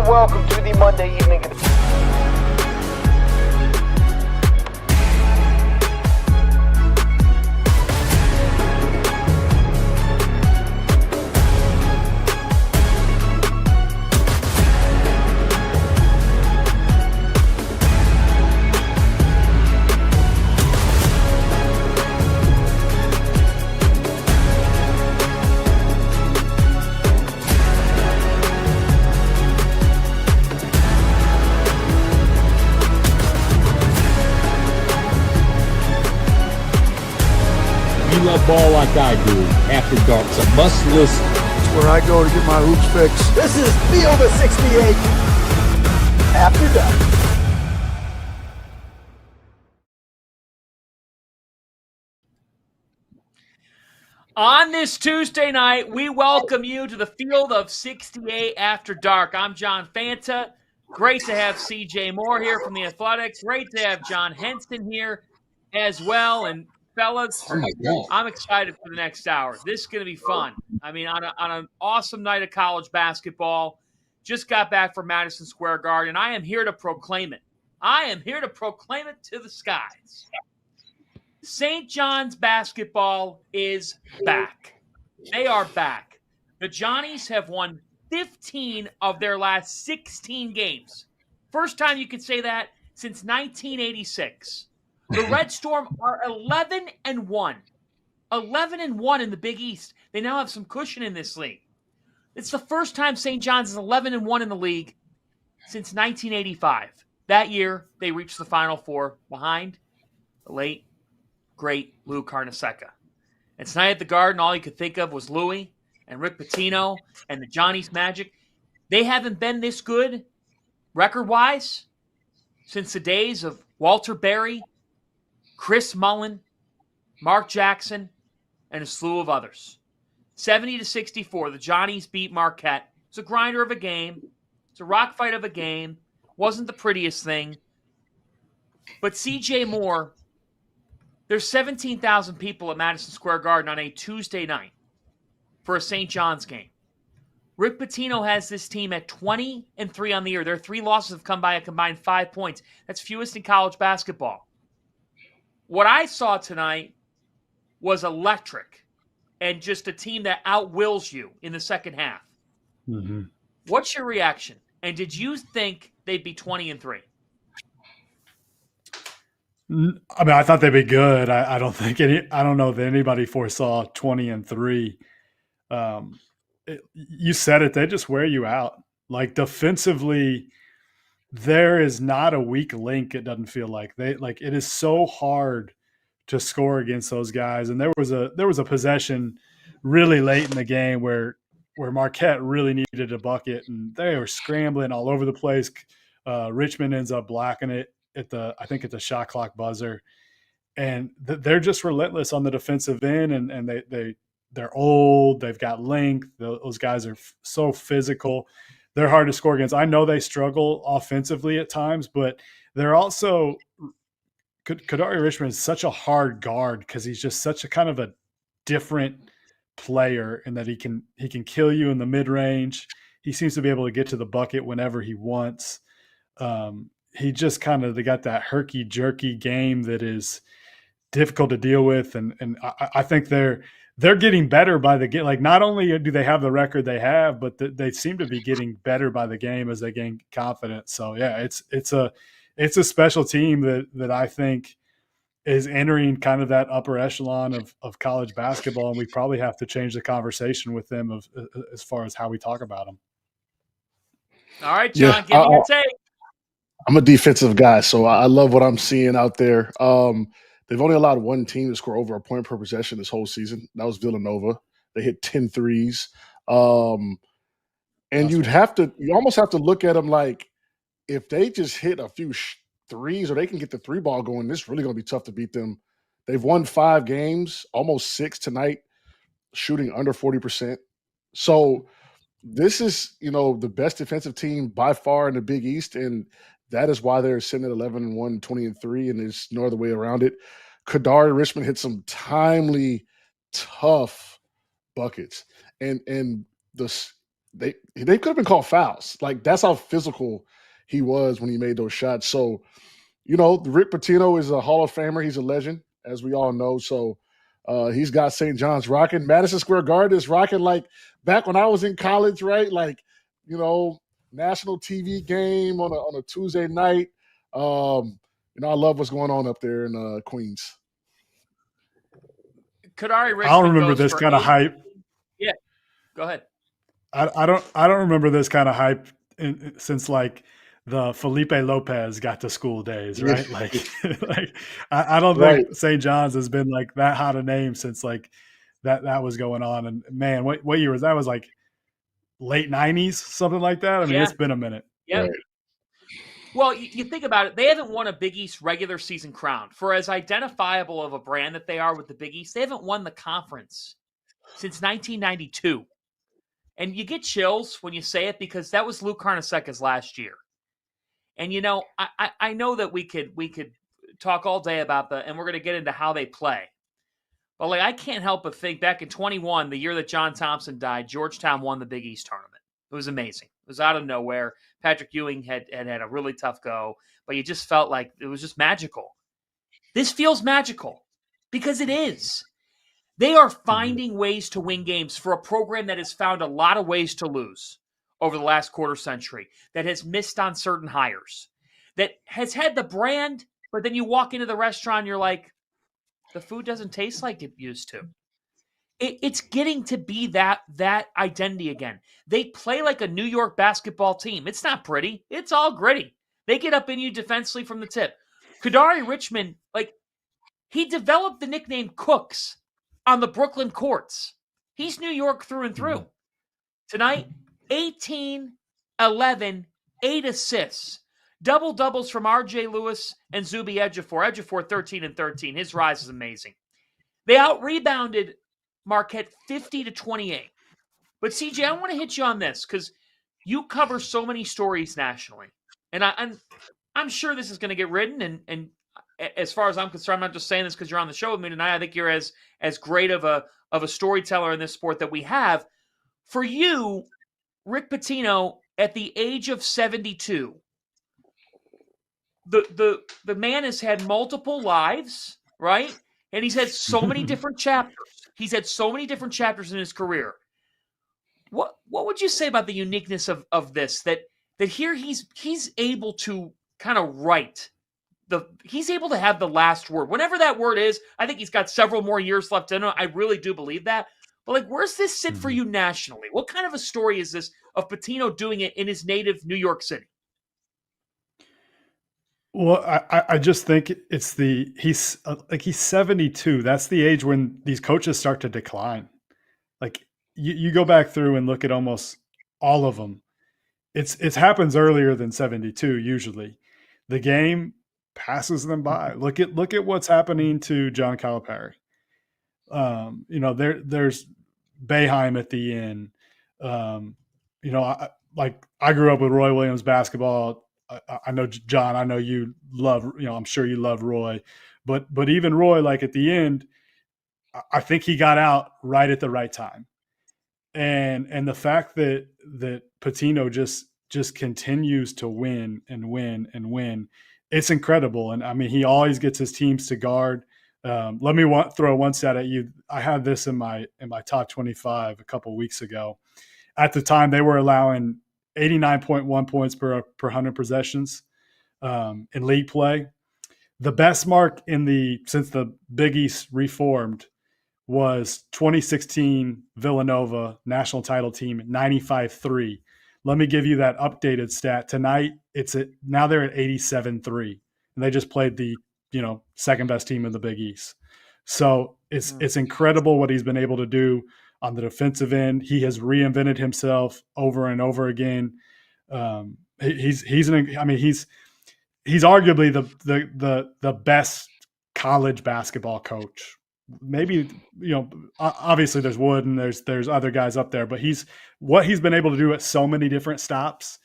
welcome to the Monday evening. You love ball like I do. After Dark, it's a must listen. It's where I go to get my hoops fix. This is Field of 68 After Dark. On this Tuesday night, we welcome you to the Field of 68 After Dark. I'm John Fanta. Great to have CJ Moore here from the Athletics. Great to have John Henson here as well. And fellas, Oh my God. I'm excited for the next hour. This is going to be fun. I mean, on an awesome night of college basketball. Just got back from Madison Square Garden. I am here to proclaim it. I am here to proclaim it to the skies. St. John's basketball is back. They are back. The Johnnies have won 15 of their last 16 games. First time you could say that since 1986. The Red Storm are 11-1. 11-1 in the Big East. They now have some cushion in this league. It's the first time St. John's is 11-1 in the league since 1985. That year, they reached the Final Four behind the late, great Lou Carnesecca. And tonight at the Garden, all you could think of was Louie and Rick Pitino and the Johnny's Magic. They haven't been this good, record-wise, since the days of Walter Berry, Chris Mullen, Mark Jackson, and a slew of others. 70-64, the Johnnies beat Marquette. It's a grinder of a game. It's a rock fight of a game. Wasn't the prettiest thing. But CJ Moore, there's 17,000 people at Madison Square Garden on a Tuesday night for a St. John's game. Rick Pitino has this team at 20-3 on the year. Their 3 losses have come by a combined 5 points. That's fewest in college basketball. What I saw tonight was electric and just a team that outwills you in the second half. Mm-hmm. What's your reaction? And did you think they'd be 20-3? I mean, I thought they'd be good. I don't know that anybody foresaw 20-3. You said it. They just wear you out. Like defensively, there is not a weak link. It doesn't feel like it is so hard to score against those guys. And there was a possession really late in the game where Marquette really needed a bucket, and they were scrambling all over the place. Richmond ends up blocking it at the shot clock buzzer, and they're just relentless on the defensive end. And they're old. They've got length. Those guys are so physical. They're hard to score against. I know they struggle offensively at times, but they're also Kadari Richmond is such a hard guard because he's just such a kind of a different player in that he can kill you in the mid range. He seems to be able to get to the bucket whenever he wants. He just they got that herky jerky game that is difficult to deal with, and I think they're getting better by the game. Like, not only do they have the record they have, but they seem to be getting better by the game as they gain confidence. So yeah, it's a special team that I think is entering kind of that upper echelon of college basketball, and we probably have to change the conversation with them as far as how we talk about them. All right, John, give me your take. I'm a defensive guy, so I love what I'm seeing out there. They've only allowed one team to score over a point per possession this whole season. That was Villanova. They hit 10 threes. And you almost have to look at them like, if they just hit a few threes or they can get the 3-ball going, this is really going to be tough to beat them. They've won 5 games, almost 6 tonight, shooting under 40%. So this is, the best defensive team by far in the Big East, and that is why they're sitting at 11-1, 20-3, and there's no other way around it. Kadari Richmond hit some timely, tough buckets, and the they could have been called fouls. Like, that's how physical he was when he made those shots. So, Rick Pitino is a Hall of Famer. He's a legend, as we all know. So he's got St. John's rocking. Madison Square Garden is rocking like back when I was in college, right? Like, national TV game on a Tuesday night. I love what's going on up there in Queens. Kadari Richmond I don't remember goes this for kind of hype. Yeah, go ahead. I don't remember this kind of hype since like the Felipe Lopez got to school days, right? Yeah. Like I don't Right. think St. John's has been like that hot a name since like that was going on. And man, what year was that? Was like late 90s, something like that. I mean, It's been a minute. Yeah. Right. Well, you think about it, they haven't won a Big East regular season crown. For as identifiable of a brand that they are with the Big East, they haven't won the conference since 1992. And you get chills when you say it because that was Lou Carnesecca's last year. And I know that we could talk all day about and we're going to get into how they play. But like I can't help but think back in 21, the year that John Thompson died, Georgetown won the Big East tournament. It was amazing. It was out of nowhere. Patrick Ewing had a really tough go, but you just felt like it was just magical. This feels magical because it is. They are finding ways to win games for a program that has found a lot of ways to lose over the last quarter century, that has missed on certain hires, that has had the brand, but then you walk into the restaurant and you're like, the food doesn't taste like it used to. It's getting to be that identity again. They play like a New York basketball team. It's not pretty. It's all gritty. They get up in you defensively from the tip. Kadari Richmond, like, he developed the nickname Cooks on the Brooklyn courts. He's New York through and through. Tonight, 18, 11, 8 assists. Double-doubles from R.J. Lewis and Zuby Ejiofor. Ejiofor 13 and 13. His rise is amazing. They out-rebounded Marquette 50-28. But CJ, I want to hit you on this because you cover so many stories nationally. And I'm sure this is going to get written. And as far as I'm concerned, I'm not just saying this because you're on the show with me tonight. I think you're as great of a storyteller in this sport that we have. For you, Rick Pitino, at the age of 72, the man has had multiple lives, right? And he's had so many different chapters. He's had so many different chapters in his career. What would you say about the uniqueness of this? That here he's able to kind of write he's able to have the last word. Whatever that word is, I think he's got several more years left in him. I really do believe that. But like, where's this sit for you nationally? What kind of a story is this of Pitino doing it in his native New York City? Well, I just think it's he's 72. That's the age when these coaches start to decline. Like you go back through and look at almost all of them. It happens earlier than 72 usually. The game passes them by. Look at what's happening to John Calipari. There's Boeheim at the end. I grew up with Roy Williams basketball. I know, John, I know you love, I'm sure you love Roy, but even Roy, like at the end, I think he got out right at the right time. And the fact that Pitino just continues to win and win and win, it's incredible. And I mean, he always gets his teams to guard. Let me throw one stat at you. I had this in my top 25 a couple weeks ago. At the time, they were allowing 89.1 points per 100 possessions in league play. The best mark since the Big East reformed was 2016 Villanova national title team 95-3. Let me give you that updated stat. Tonight, now they're at 87-3, and they just played the second best team in the Big East. So it's incredible what he's been able to do on the defensive end. He has reinvented himself over and over again. He's arguably the best college basketball coach. Maybe, obviously there's Wood and there's other guys up there, but what he's been able to do at so many different stops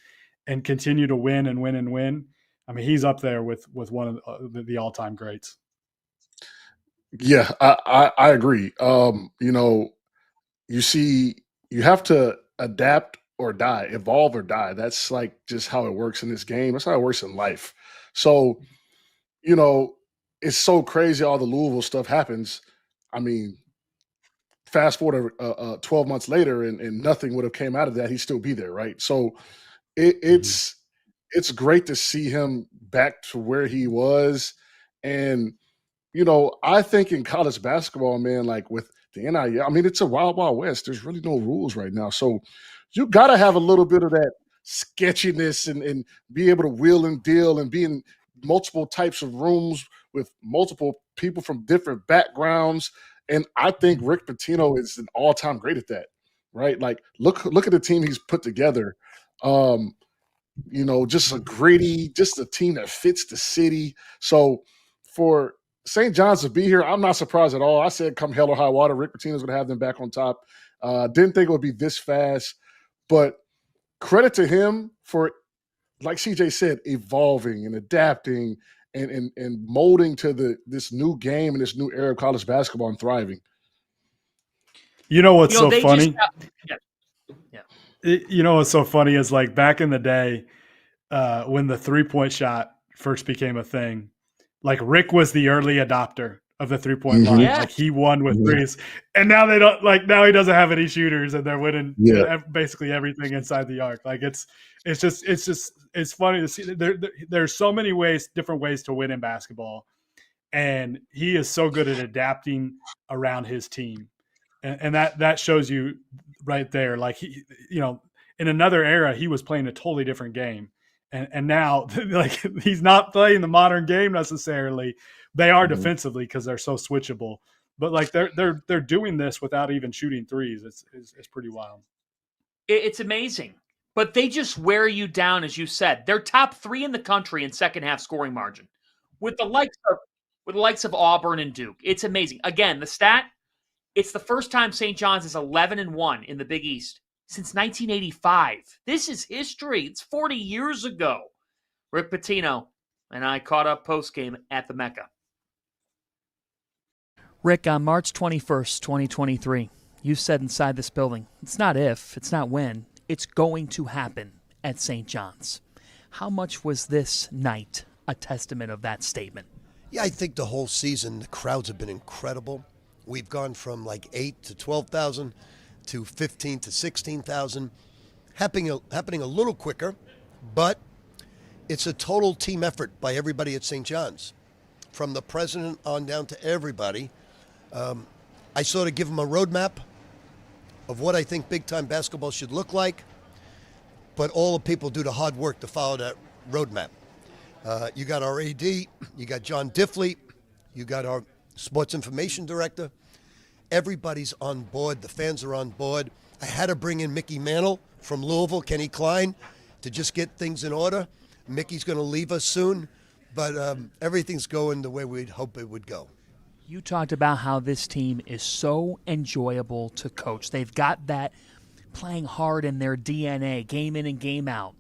and continue to win and win and win. I mean, he's up there with one of the all-time greats. Yeah, I agree. You have to adapt or die, evolve or die. That's like just how it works in this game. That's how it works in life. So, you know, it's so crazy all the Louisville stuff happens. I mean, fast forward 12 months later and nothing would have came out of that. He'd still be there, right? So it, Mhm. it's it's great to see him back to where he was. And I think in college basketball, man, like with the NIL, I mean, it's a wild, wild west. There's really no rules right now. So you got to have a little bit of that sketchiness and be able to wheel and deal and be in multiple types of rooms with multiple people from different backgrounds. And I think Mhm. Rick Pitino is an all-time great at that, right? Like look at the team he's put together. Um, just a gritty, just a team that fits the city. So for St. John's to be here, I'm not surprised at all. I said come hell or high water, Rick Pitino's going to have them back on top. Didn't think it would be this fast, but credit to him for, like CJ said, evolving and adapting and molding to this new game and this new era of college basketball and thriving. You know what's so They funny? yeah. You know what's so funny is like back in the day when the 3-point shot first became a thing, like Rick was the early adopter of the 3-point line. Yeah. Like he won with Yeah. threes, and now they don't. Like now he doesn't have any shooters, and they're winning Yeah. basically everything inside the arc. Like it's funny to see. There's so many different ways to win in basketball, and he is so good at adapting around his team, and that shows you right there. Like he, in another era, he was playing a totally different game. And now, like he's not playing the modern game necessarily. They are Mhm. defensively because they're so switchable. But like they're doing this without even shooting threes. It's pretty wild. It's amazing. But they just wear you down, as you said. They're top 3 in the country in second half scoring margin, with the likes of Auburn and Duke. It's amazing. Again, the stat: it's the first time St. John's is 11-1 in the Big East since 1985. This is history. It's 40 years ago. Rick Pitino and I caught up post-game at the Mecca. Rick, on March 21st, 2023, you said inside this building, it's not if, it's not when, it's going to happen at St. John's. How much was this night a testament of that statement? Yeah, I think the whole season, the crowds have been incredible. We've gone from like 8 to 12,000 to 15 to 16,000, happening a little quicker, but it's a total team effort by everybody at St. John's, from the president on down to everybody. I sort of give them a roadmap of what I think big-time basketball should look like, but all the people do the hard work to follow that roadmap. You got our AD, you got John Diffley, you got our sports information director. Everybody's on board. The fans are on board. I had to bring in Mickey Mantle from Louisville, Kenny Klein, to just get things in order. Mickey's going to leave us soon, but everything's going the way we'd hope it would go. You talked about how this team is so enjoyable to coach. They've got that playing hard in their DNA, game in and game out.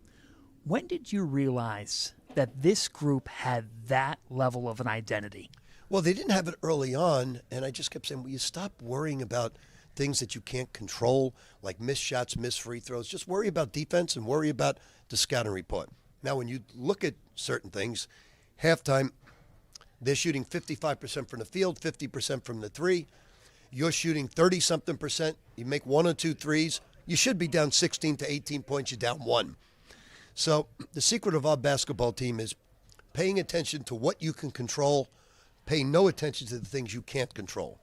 When did you realize that this group had that level of an identity? Well, they didn't have it early on, and I just kept saying, will you stop worrying about things that you can't control, like missed shots, missed free throws? Just worry about defense and worry about the scouting report. Now, when you look at certain things, halftime, they're shooting 55% from the field, 50% from the three. You're shooting 30-something percent. You make 1 or 2 threes. You should be down 16 to 18 points. You're down 1. So the secret of our basketball team is paying attention to what you can control, pay no attention to the things you can't control.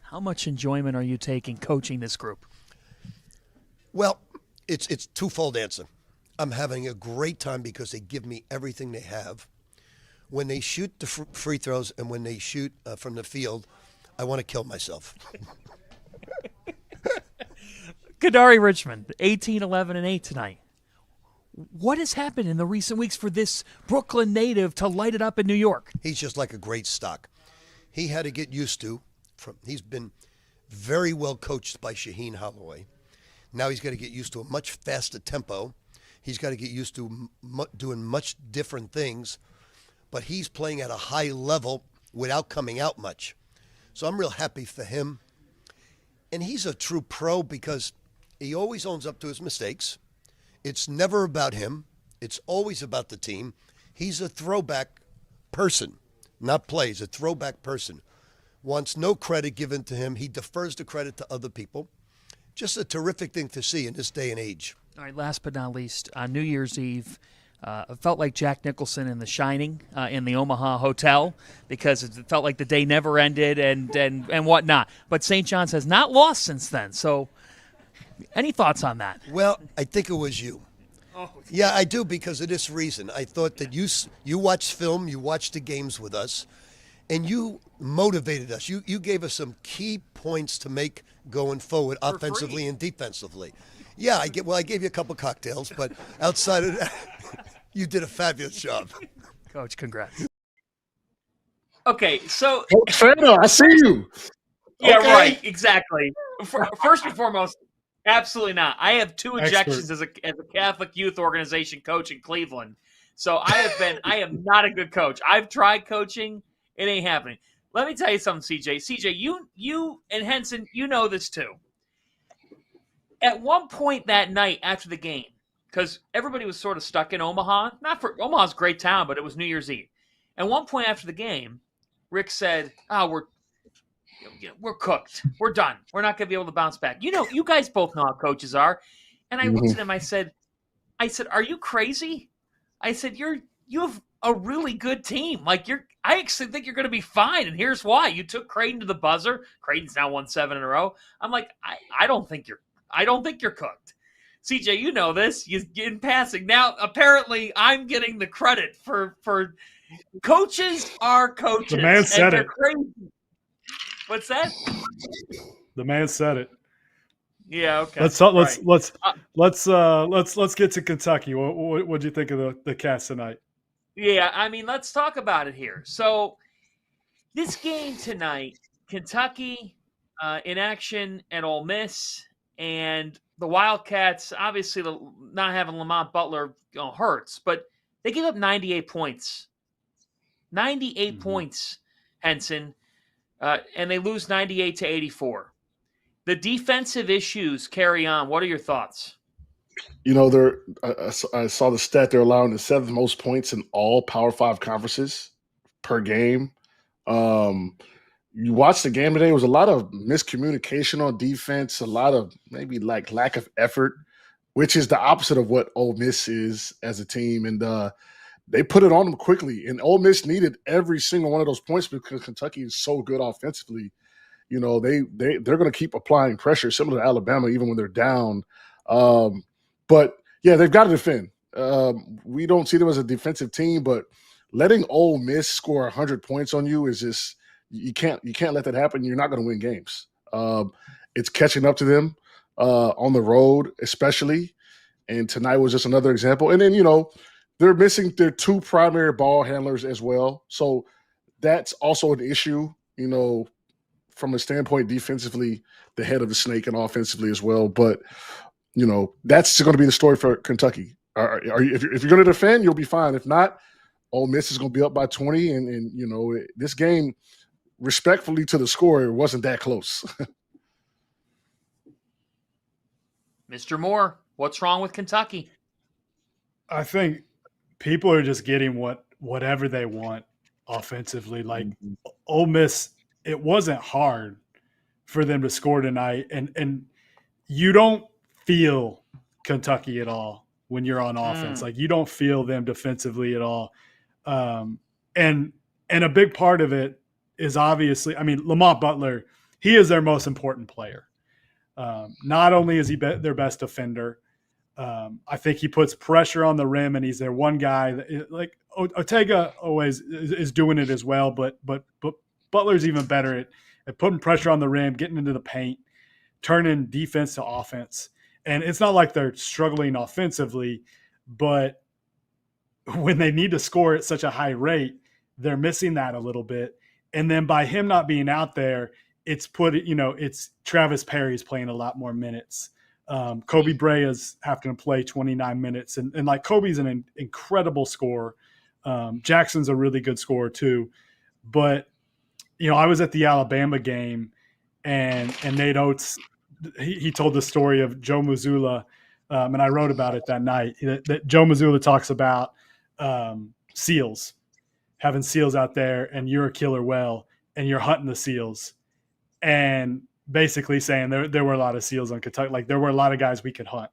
How much enjoyment are you taking coaching this group? Well, it's twofold answer. I'm having a great time because they give me everything they have. When they shoot the free throws and when they shoot from the field, I want to kill myself. Kadari Richmond, 18, 11, and 8 tonight. What has happened in the recent weeks for this Brooklyn native to light it up in New York? He's just like a great stock. He had to get used to, he's been very well coached by Shaheen Holloway. Now he's got to get used to a much faster tempo. He's got to get used to doing much different things. But he's playing at a high level without coming out much. So I'm real happy for him. And he's a true pro because he always owns up to his mistakes. It's never about him. It's always about the team. He's a throwback person, not plays, a throwback person. Wants no credit given to him. He defers the credit to other people. Just a terrific thing to see in this day and age. All right, last but not least, on New Year's Eve, it felt like Jack Nicholson in The Shining in the Omaha hotel because it felt like the day never ended and whatnot. But St. John's has not lost since then. So any thoughts on that? Well, I think it was you. Oh, Yeah, I do because of this reason. I thought that you watched film, you watched the games with us, and you motivated us. You gave us some key points to make going forward, For offensively free. and defensively. Yeah, I gave you a couple cocktails, but outside of that, you did a fabulous job. Coach, congrats. Okay, so Coach Fanta, I see you. yeah, Okay. right, exactly. First and foremost, absolutely not. I have 2 Expert. ejections as a Catholic youth organization coach in Cleveland. So I am not a good coach. I've tried coaching, it ain't happening. Let me tell you something, CJ. CJ, you and Henson, you know this too. At one point that night after the game, because everybody was sort of stuck in Omaha. Omaha's a great town, but it was New Year's Eve. At one point after the game, Rick said, we're cooked. We're done. We're not going to be able to bounce back. You guys both know how coaches are. And I looked at him. I said, are you crazy? I said, you have a really good team. I actually think you're going to be fine. And here's why. You took Creighton to the buzzer. Creighton's now won 7 in a row. I'm like, I don't think you're cooked. CJ, you know this. You in passing. Now, apparently, I'm getting the credit for coaches are coaches. The man said they're it. Crazy. What's that? The man said it. Yeah. Okay. Let's get to Kentucky. What'd you think of the Cats tonight? Yeah, I mean, let's talk about it here. So, this game tonight, Kentucky in action at Ole Miss, and the Wildcats, obviously not having Lamont Butler hurts, but they gave up 98 points. 98 points, Henson, and they lose 98-84. The defensive issues carry on. What are your thoughts? I saw the stat they're allowing the 7th most points in all Power 5 conferences per game. You watched the game today. It was a lot of miscommunication on defense, a lot of maybe lack of effort, which is the opposite of what Ole Miss is as a team. And they put it on them quickly. And Ole Miss needed every single one of those points because Kentucky is so good offensively. They're going to keep applying pressure, similar to Alabama, even when they're down. But yeah, they've got to defend. We don't see them as a defensive team, but letting Ole Miss score 100 points on you is just you can't let that happen. You're not going to win games. It's catching up to them on the road, especially. And tonight was just another example. And then they're missing their 2 primary ball handlers as well, so that's also an issue. From a standpoint defensively, the head of the snake, and offensively as well. But that's going to be the story for Kentucky. If you're going to defend, you'll be fine. If not, Ole Miss is going to be up by 20, and this game, respectfully to the score, it wasn't that close. Mr. Moore, what's wrong with Kentucky? I think people are just getting whatever they want offensively. Like Ole Miss, it wasn't hard for them to score tonight, and you don't feel Kentucky at all when you're on offense. Like you don't feel them defensively at all. And a big part of it is obviously, Lamont Butler, he is their most important player. Not only is he their best defender, I think he puts pressure on the rim, and he's their one guy that, Ortega always is doing it as well, but Butler's even better at putting pressure on the rim, getting into the paint, turning defense to offense. And it's not like they're struggling offensively, but when they need to score at such a high rate, they're missing that a little bit. And then by him not being out there, it's Travis Perry's playing a lot more minutes. Kobe Brea's having to play 29 minutes. And Kobe's an incredible scorer. Jackson's a really good scorer too. But, I was at the Alabama game, and Nate Oates, he told the story of Joe Mazzulla and I wrote about it that night, that Joe Mazzulla talks about seals, having seals out there, and you're a killer whale, and you're hunting the seals, and basically saying there were a lot of seals on Kentucky. Like there were a lot of guys we could hunt,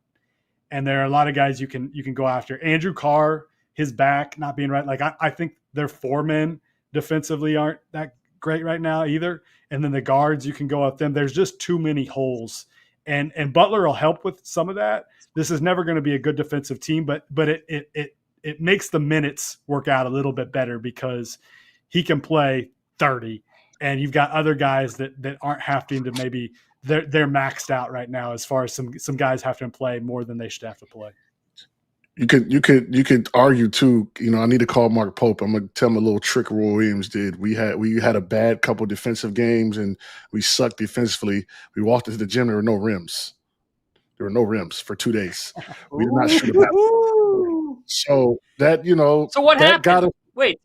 and there are a lot of guys you can go after. Andrew Carr, his back not being right. Like I think their foremen defensively aren't that great right now either. And then the guards, you can go at them. There's just too many holes, and Butler will help with some of that. This is never going to be a good defensive team, but it makes the minutes work out a little bit better because he can play 30, and you've got other guys that aren't having to maybe they're maxed out right now as far as some guys have to play more than they should have to play. You could argue too. I need to call Mark Pope. I'm gonna tell him a little trick Roy Williams did. We had a bad couple defensive games and we sucked defensively. We walked into the gym. There were no rims. There were no rims for 2 days. We did not shoot a basketball. So that So what that happened? got us Wait,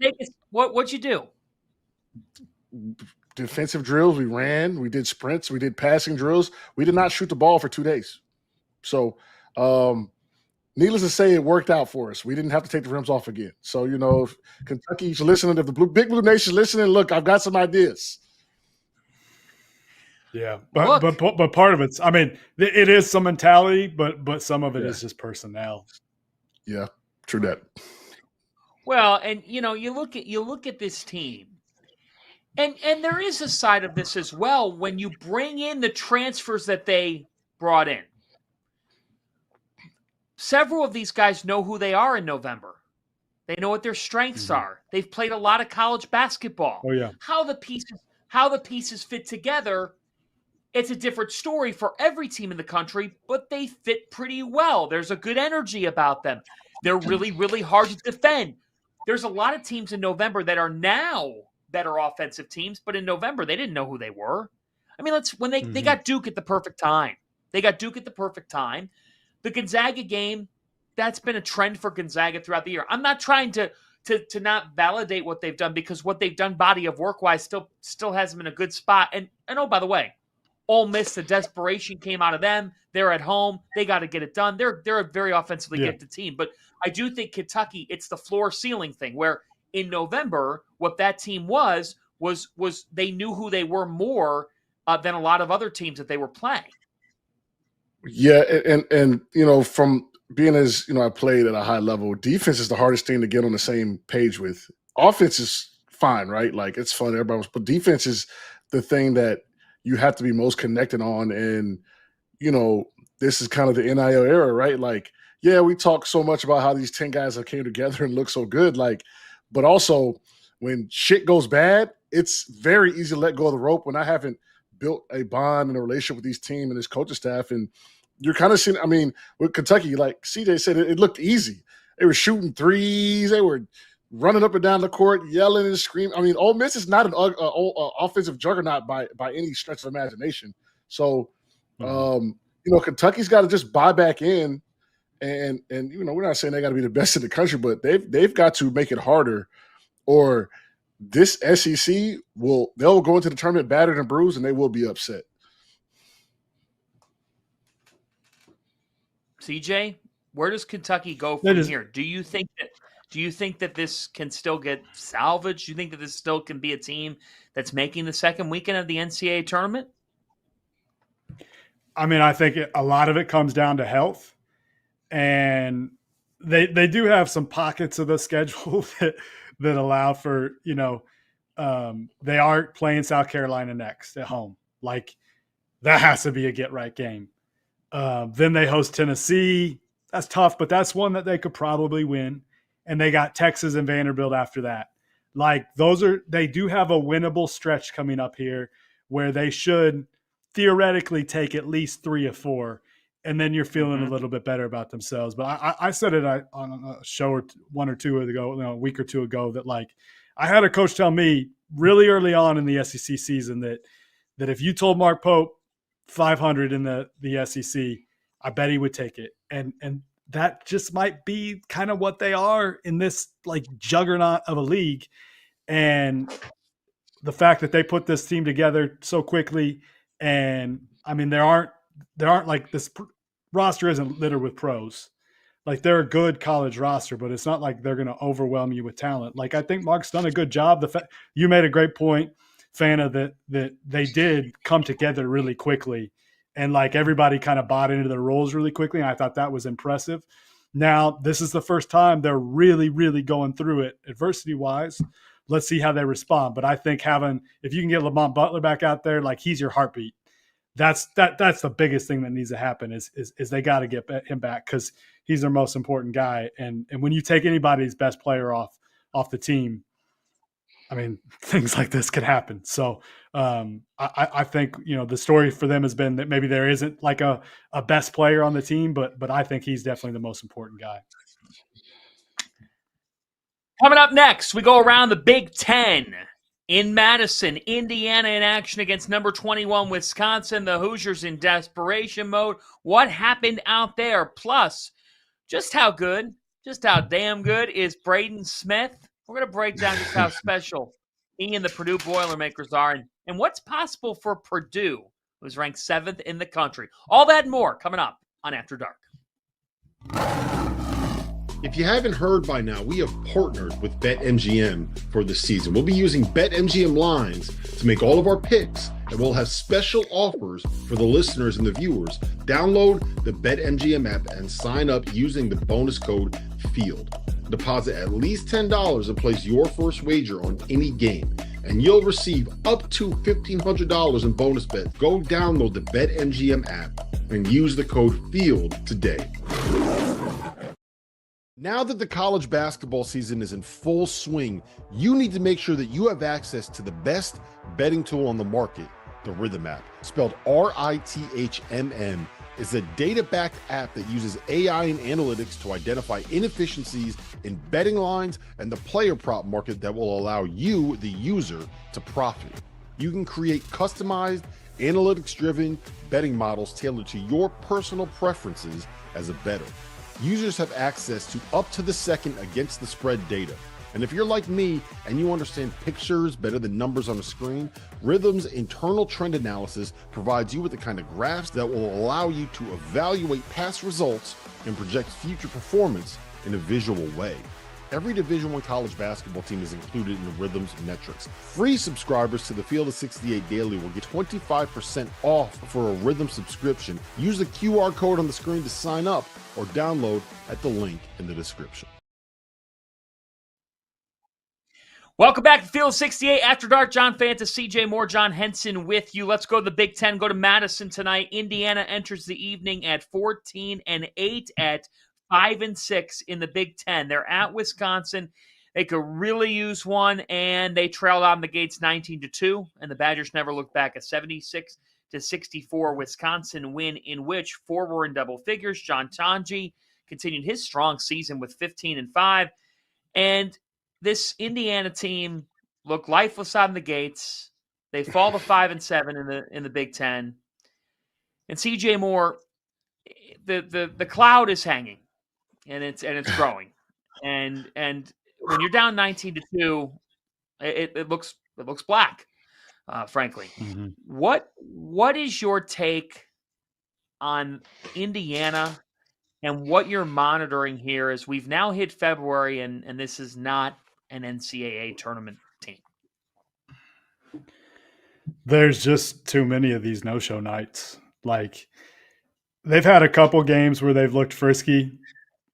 what'd you do? defensive drills. We ran. We did sprints. We did passing drills. We did not shoot the ball for 2 days. So. Needless to say, it worked out for us. We didn't have to take the rims off again. So, if Kentucky's listening, if the Big Blue Nation's listening, look, I've got some ideas. Yeah, but part of it's, it is some mentality, but some of it is just personnel. Yeah, true that. Well, and you look at this team, and there is a side of this as well when you bring in the transfers that they brought in. Several of these guys know who they are in November. They know what their strengths are. They've played a lot of college basketball. Oh yeah. How the pieces fit together, it's a different story for every team in the country, but they fit pretty well. There's a good energy about them. They're really, really hard to defend. There's a lot of teams in November that are now better offensive teams, but in November they didn't know who they were. They got Duke at the perfect time. The Gonzaga game, that's been a trend for Gonzaga throughout the year. I'm not trying to not validate what they've done because what they've done body of work-wise still has them in a good spot. And oh, by the way, Ole Miss, the desperation came out of them. They're at home. They got to get it done. They're a very offensively gifted team. But I do think Kentucky, it's the floor-ceiling thing where in November, what that team was they knew who they were more than a lot of other teams that they were playing. Yeah, and from being as I played at a high level, defense is the hardest thing to get on the same page with. Offense is fine, right? Like it's fun, but defense is the thing that you have to be most connected on. And this is kind of the NIL era, right? Like, yeah, we talk so much about how these 10 guys have came together and look so good, like, but also when shit goes bad, it's very easy to let go of the rope. When I haven't built a bond and a relationship with these team and this coaching staff, and you're kind of seeing. With Kentucky, like CJ said, it looked easy. They were shooting threes. They were running up and down the court, yelling and screaming. Ole Miss is not an offensive juggernaut by any stretch of imagination. So, Kentucky's got to just buy back in, and we're not saying they got to be the best in the country, but they've got to make it harder, or this SEC they'll go into the tournament battered and bruised, and they will be upset. CJ, where does Kentucky go from here? Do you think that this can still get salvaged? Do you think that this still can be a team that's making the second weekend of the NCAA tournament? I think a lot of it comes down to health, and they do have some pockets of the schedule that allow for, they are playing South Carolina next at home. Like that has to be a get right game. Then they host Tennessee. That's tough, but that's one that they could probably win. And they got Texas and Vanderbilt after that. Like they do have a winnable stretch coming up here where they should theoretically take at least 3 or 4. And then you're feeling a little bit better about themselves. But I said it on a show one or two ago, a week or two ago, that like I had a coach tell me really early on in the SEC season that if you told Mark Pope 500 in the SEC, I bet he would take it. And that just might be kind of what they are in this like juggernaut of a league. And the fact that they put this team together so quickly, and there aren't like this roster isn't littered with pros. Like, they're a good college roster, but it's not like they're going to overwhelm you with talent. Like, I think Mark's done a good job. You made a great point, Fanta, that they did come together really quickly, and like everybody kind of bought into their roles really quickly. And I thought that was impressive. Now, this is the first time they're really, really going through it adversity wise. Let's see how they respond. But I think if you can get Lamont Butler back out there, like, he's your heartbeat. That's the biggest thing that needs to happen is they got to get him back, because he's their most important guy. And when you take anybody's best player off the team, I mean, things like this could happen. So I think, the story for them has been that maybe there isn't like a best player on the team, but I think he's definitely the most important guy. Coming up next, we go around the Big Ten. In Madison, Indiana in action against number 21, Wisconsin. The Hoosiers in desperation mode. What happened out there? Plus, just how damn good is Braden Smith? We're going to break down just how special he and the Purdue Boilermakers are, and what's possible for Purdue, who's ranked 7th in the country. All that and more coming up on After Dark. If you haven't heard by now, we have partnered with BetMGM for the season. We'll be using BetMGM lines to make all of our picks, and we'll have special offers for the listeners and the viewers. Download the BetMGM app and sign up using the bonus code FIELD. Deposit at least $10 and place your first wager on any game, and you'll receive up to $1,500 in bonus bets. Go download the BetMGM app and use the code FIELD today. Now that the college basketball season is in full swing, you need to make sure that you have access to the best betting tool on the market, the Rhythm app. Spelled RITHMM, is a data-backed app that uses AI and analytics to identify inefficiencies in betting lines and the player prop market that will allow you, the user, to profit. You can create customized, analytics-driven betting models tailored to your personal preferences as a bettor. Users have access to up-to-the-second against the spread data. And if you're like me and you understand pictures better than numbers on a screen, Rhythm's internal trend analysis provides you with the kind of graphs that will allow you to evaluate past results and project future performance in a visual way. Every Division I college basketball team is included in Rhythm's metrics. Free subscribers to the Field of 68 Daily will get 25% off for a Rhythm subscription. Use the QR code on the screen to sign up or download at the link in the description. Welcome back to Field 68 After Dark. John Fanta, CJ Moore, John Henson with you. Let's go to the Big Ten. Go to Madison tonight. Indiana enters the evening at 14-8 at 5-6 in the Big Ten. They're at Wisconsin. They could really use one, and they trailed out the gates 19-2, and the Badgers never looked back. A 76-64 Wisconsin win in which 4 were in double figures. John Tanji continued his strong season with 15-5, and this Indiana team looked lifeless out of the gates. They fall to 5-7 in the Big Ten, and CJ Moore, the cloud is hanging. And it's growing, and when you're down 19-2, it looks black, frankly. Mm-hmm. What is your take on Indiana and what you're monitoring here as we've now hit February and this is not an NCAA tournament team? There's just too many of these no-show nights. Like, they've had a couple games where they've looked frisky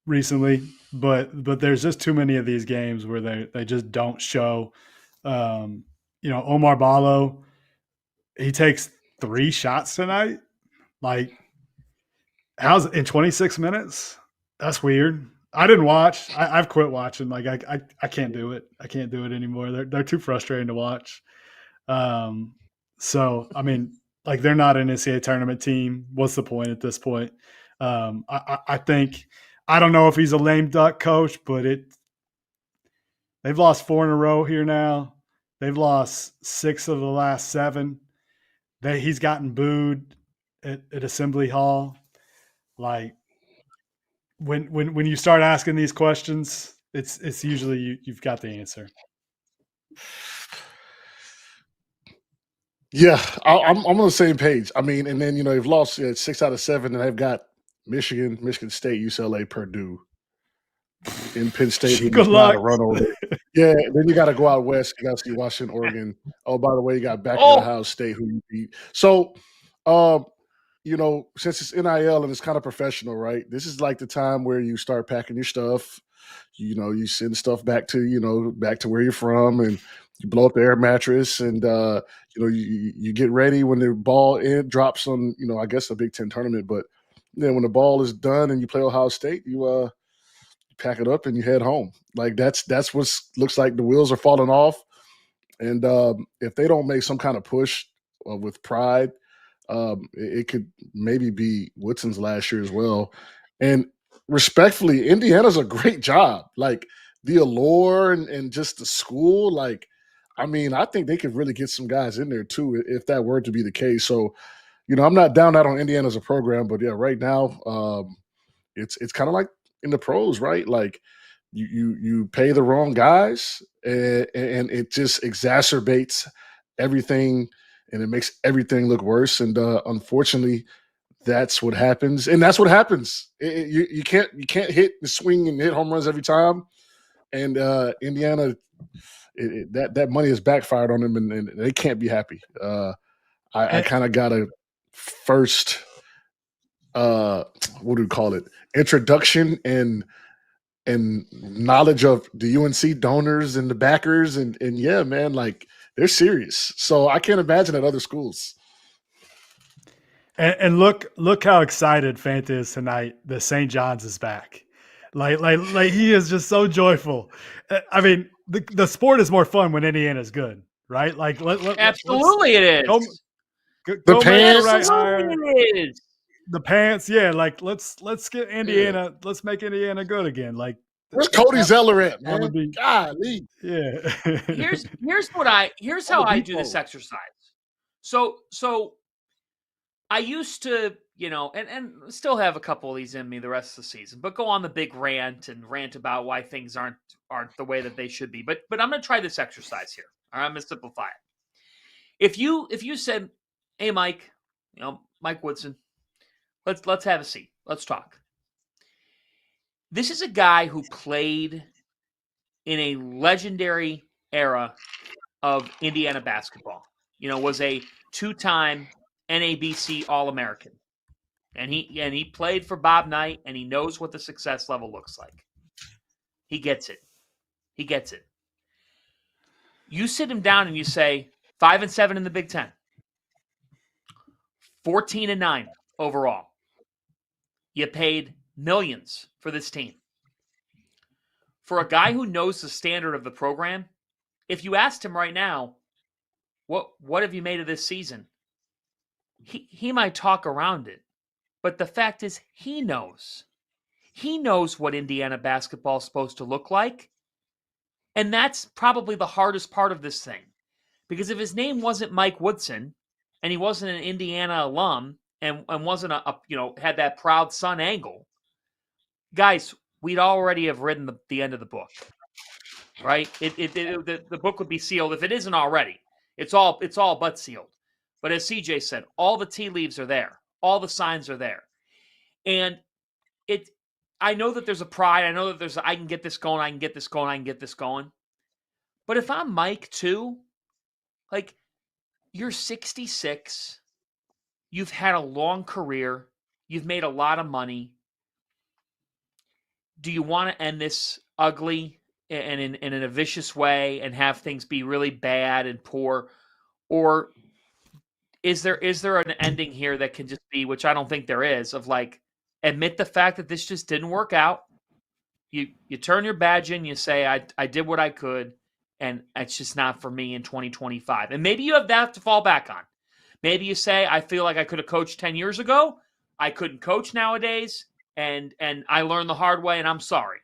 recently, but there's just too many of these games where they just don't show. Omar Ballo, he takes 3 shots tonight. Like, how's in 26 minutes? That's weird. I didn't watch. I've quit watching. Like, I can't do it. I can't do it anymore. They're too frustrating to watch. So I mean, like, they're not an NCAA tournament team. What's the point at this point? I think. I don't know if he's a lame duck coach, but they've lost 4 in a row here now. They've lost 6 of the last 7. He's gotten booed at Assembly Hall. Like, when you start asking these questions, it's usually you've got the answer. Yeah, I'm on the same page. I mean, and then they've lost 6 out of 7, and they've got Michigan, Michigan State, UCLA, Purdue. In Penn State, who Good just got luck. to run over. Yeah, then you got to go out west. You got to see Washington, Oregon. Oh, by the way, you got back at Oh, Ohio State, who you beat. So, since it's NIL and it's kind of professional, right? This is like the time where you start packing your stuff. You send stuff back to where you're from, and you blow up the air mattress, and you get ready when the ball drops on, I guess a Big Ten tournament. But then when the ball is done and you play Ohio State, you pack it up and you head home. Like that's what looks like the wheels are falling off. And if they don't make some kind of push with pride, it could maybe be Woodson's last year as well. And respectfully, Indiana's a great job. Like the allure and just the school. Like, I mean, I think they could really get some guys in there too if that were to be the case. So, I'm not down out on Indiana as a program, but yeah, right now, it's kind of like in the pros, right? Like you pay the wrong guys, and it just exacerbates everything, and it makes everything look worse. And unfortunately, that's what happens. And that's what happens. You can't hit and swing and hit home runs every time. And Indiana, that money has backfired on them, and they can't be happy. I kind of got a first. What do we call it? Introduction and knowledge of the UNC donors and the backers, and yeah, man, like they're serious. So I can't imagine at other schools. And look how excited Fanta is tonight that St. John's is back. Like he is just so joyful. I mean, the sport is more fun when Indiana's good, right? Like absolutely it is. Go pants. Absolutely it is. The pants, yeah. Like let's get Indiana. Yeah. Let's make Indiana good again. Like where's Cody Zeller at, man? Golly. Yeah. here's how I do this exercise. So I used to, and still have a couple of these in me the rest of the season, but go on the big rant about why things aren't the way that they should be. But I'm going to try this exercise here. All right, I'm going to simplify it. If you said, "Hey, Mike, Mike Woodson, let's have a seat. Let's talk." This is a guy who played in a legendary era of Indiana basketball. Was a 2-time NABC All-American. And he played for Bob Knight, and he knows what the success level looks like. He gets it. You sit him down and you say 5-7 in the Big Ten, 14-9 overall. You paid millions for this team. For a guy who knows the standard of the program, if you asked him right now, what have you made of this season? He might talk around it. But the fact is, he knows. He knows what Indiana basketball is supposed to look like. And that's probably the hardest part of this thing. Because if his name wasn't Mike Woodson, and he wasn't an Indiana alum, and wasn't had that proud son angle, guys, we'd already have written the end of the book, right? The book would be sealed if it isn't already. It's all but sealed. But as CJ said, all the tea leaves are there, all the signs are there, and I know that there's a pride. I know that there's I can get this going. I can get this going. I can get this going. But if I'm Mike too, like you're 66. You've had a long career. You've made a lot of money. Do you want to end this ugly and in a vicious way and have things be really bad and poor? Or is there an ending here that can just be, which I don't think there is, of like, admit the fact that this just didn't work out. You turn your badge in, you say, I did what I could, and it's just not for me in 2025. And maybe you have that to fall back on. Maybe you say, I feel like I could have coached 10 years ago. I couldn't coach nowadays, and I learned the hard way, and I'm sorry.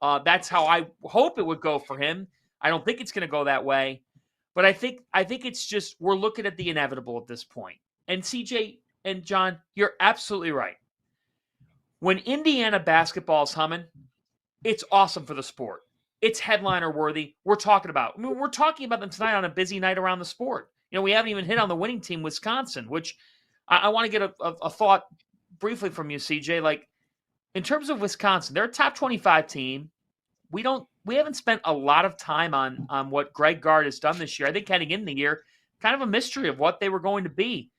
That's how I hope it would go for him. I don't think it's going to go that way. But I think it's just we're looking at the inevitable at this point. And CJ and John, you're absolutely right. When Indiana basketball is humming, it's awesome for the sport. It's headliner worthy. We're talking about them tonight on a busy night around the sport. We haven't even hit on the winning team, Wisconsin, which I want to get a thought briefly from you, CJ, like in terms of Wisconsin, they're a top 25 team. We haven't spent a lot of time on what Greg Gard has done this year. I think heading in the year, kind of a mystery of what they were going to be.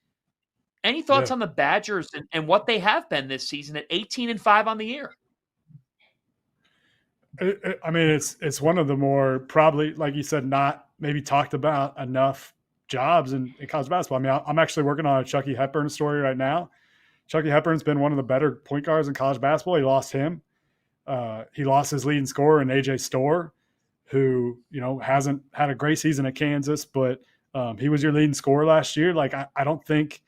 Any thoughts on the Badgers and what they have been this season at 18-5 on the year? I mean, it's one of the more probably, like you said, not maybe talked about enough jobs in college basketball. I mean, I'm actually working on a Chucky Hepburn story right now. Chucky Hepburn's been one of the better point guards in college basketball. He lost him. He lost his leading scorer in AJ Storr, who, hasn't had a great season at Kansas, but he was your leading scorer last year. Like, I don't think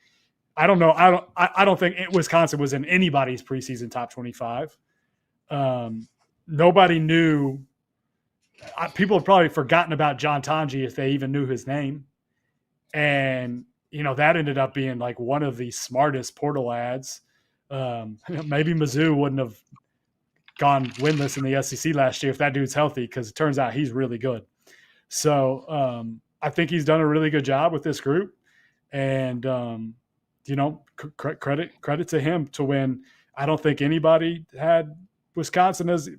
Wisconsin was in anybody's preseason top 25. Nobody knew. People have probably forgotten about John Tonji if they even knew his name. And, that ended up being like one of the smartest portal ads. Maybe Mizzou wouldn't have gone winless in the SEC last year if that dude's healthy, because it turns out he's really good. So I think he's done a really good job with this group. And, credit to him to win. I don't think anybody had Wisconsin as,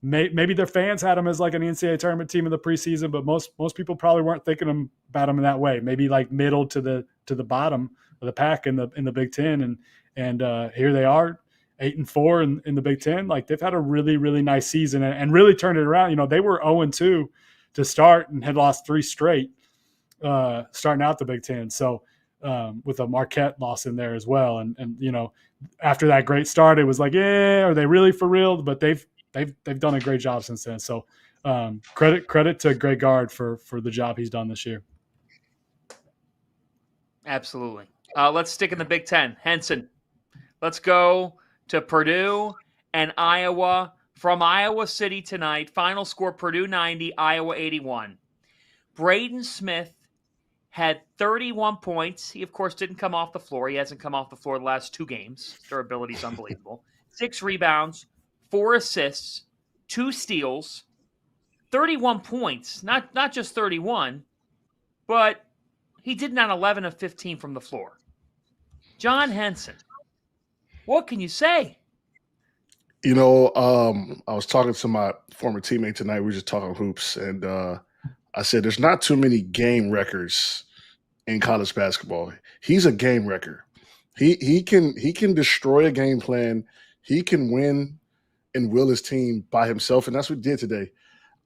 maybe their fans had them as like an NCAA tournament team in the preseason, but most people probably weren't thinking about them in that way. Maybe like middle to the bottom of the pack in the Big Ten, and here they are, 8-4 in the Big Ten. Like, they've had a really, really nice season and really turned it around. They were 0-2 to start and had lost 3 straight starting out the Big Ten. So with a Marquette loss in there as well, and after that great start, it was like, yeah, are they really for real? But they've done a great job since then. So credit to Greg Gard for the job he's done this year. Absolutely. Let's stick in the Big Ten. Henson, let's go to Purdue and Iowa. From Iowa City tonight, final score Purdue 90, Iowa 81. Braden Smith had 31 points. He, of course, didn't come off the floor. He hasn't come off the floor the last 2 games. Durability is unbelievable. 6 rebounds, 4 assists, 2 steals, 31 points. Not just 31, but he did not 11 of 15 from the floor. John Henson, what can you say? I was talking to my former teammate tonight. We were just talking hoops, and I said there's not too many game records in college basketball. He's a game wrecker. He can destroy a game plan. He can win and will his team by himself, and that's what he did today.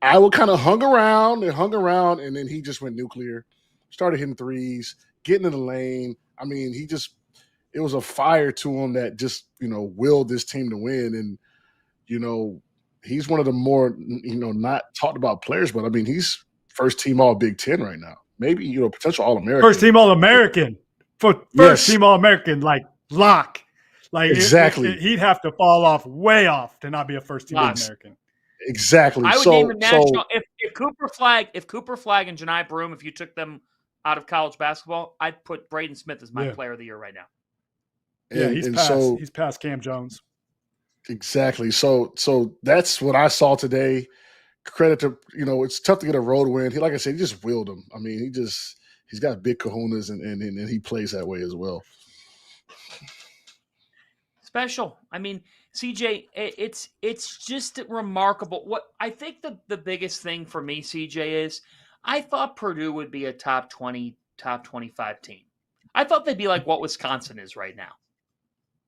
Iowa kind of hung around, and then he just went nuclear, started hitting threes, getting in the lane. I mean, it was a fire to him that just, willed this team to win. And, he's one of the more, not talked about players, but I mean, he's first team all Big Ten right now. Maybe, potential All-American. First team All-American. Team All-American, like lock. Like exactly. He'd have to fall off way off to not be a first team All-American. Exactly. I would name him national. If Cooper Flag and Janai Broome, if you took them out of college basketball, I'd put Braden Smith as my player of the year right now. Yeah, he's past Cam Jones. Exactly. So that's what I saw today. Credit to, it's tough to get a road win. Like I said, he just willed him. I mean, he's got big kahunas and he plays that way as well. Special. I mean, CJ, it's just remarkable. What I think the biggest thing for me, CJ, is I thought Purdue would be a top 20, top 25 team. I thought they'd be like what Wisconsin is right now.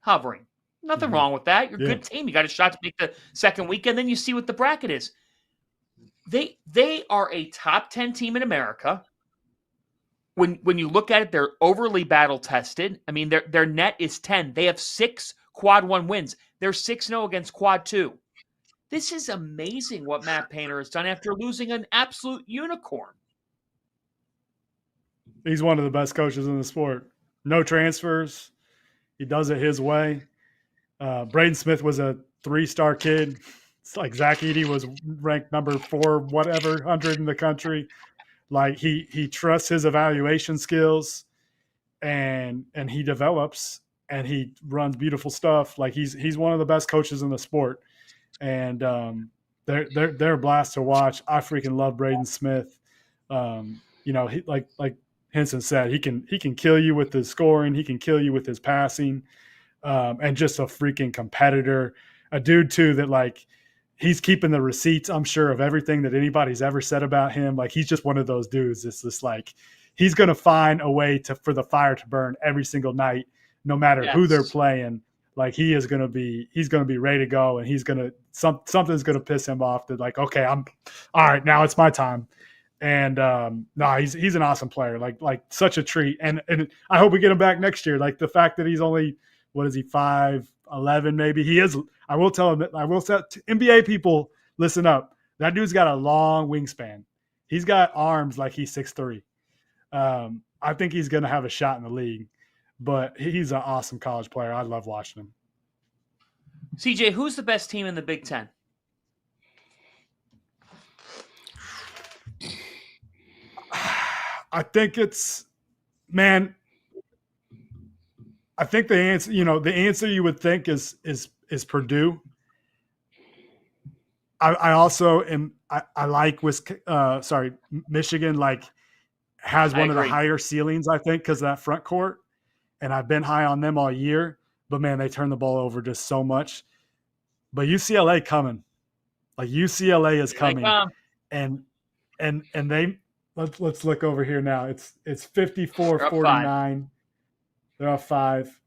Hovering. Nothing wrong with that. You're a good team. You got a shot to make the second weekend, then you see what the bracket is. They are a top 10 team in America. When you look at it, they're overly battle tested. I mean, their net is 10. They have 6 quad 1 wins. They're 6-0 against quad 2. This is amazing what Matt Painter has done after losing an absolute unicorn. He's one of the best coaches in the sport. No transfers. He does it his way. Braden Smith was a 3-star kid. It's like Zach Edey was ranked number 400 in the country. Like he trusts his evaluation skills, and he develops and he runs beautiful stuff. Like he's one of the best coaches in the sport, and they're a blast to watch. I freaking love Braden Smith. He like Henson said, he can kill you with his scoring. He can kill you with his passing. and just a freaking competitor. A dude too that like he's keeping the receipts, I'm sure, of everything that anybody's ever said about him. Like he's just one of those dudes. It's just like he's going to find a way for the fire to burn every single night, no matter who they're playing. Like he's going to be ready to go, and he's going to something's going to piss him off. That like, okay, I'm all right now. It's my time. And he's an awesome player. Like such a treat. And I hope we get him back next year. Like the fact that he's only 5'11" maybe. He is. I will tell NBA people, listen up. That dude's got a long wingspan. He's got arms like he's 6'3". I think he's going to have a shot in the league, but he's an awesome college player. I love watching him. CJ, who's the best team in the Big Ten? I think I think the answer you would think is Purdue. I also am. I like Michigan. Like has one of the higher ceilings, I think, because of that front court. And I've been high on them all year, but man, they turn the ball over just so much. But UCLA coming, like UCLA is coming, and they let's look over here now. It's 54-49. They're up 5.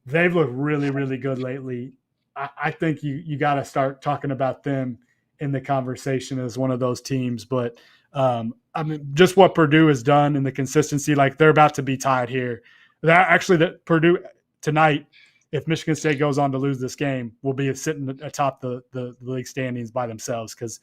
They've looked really, really good lately. I think you got to start talking about them in the conversation as one of those teams. But I mean, just what Purdue has done and the consistency, like they're about to be tied here. That Purdue tonight, if Michigan State goes on to lose this game, will be sitting atop the league standings by themselves because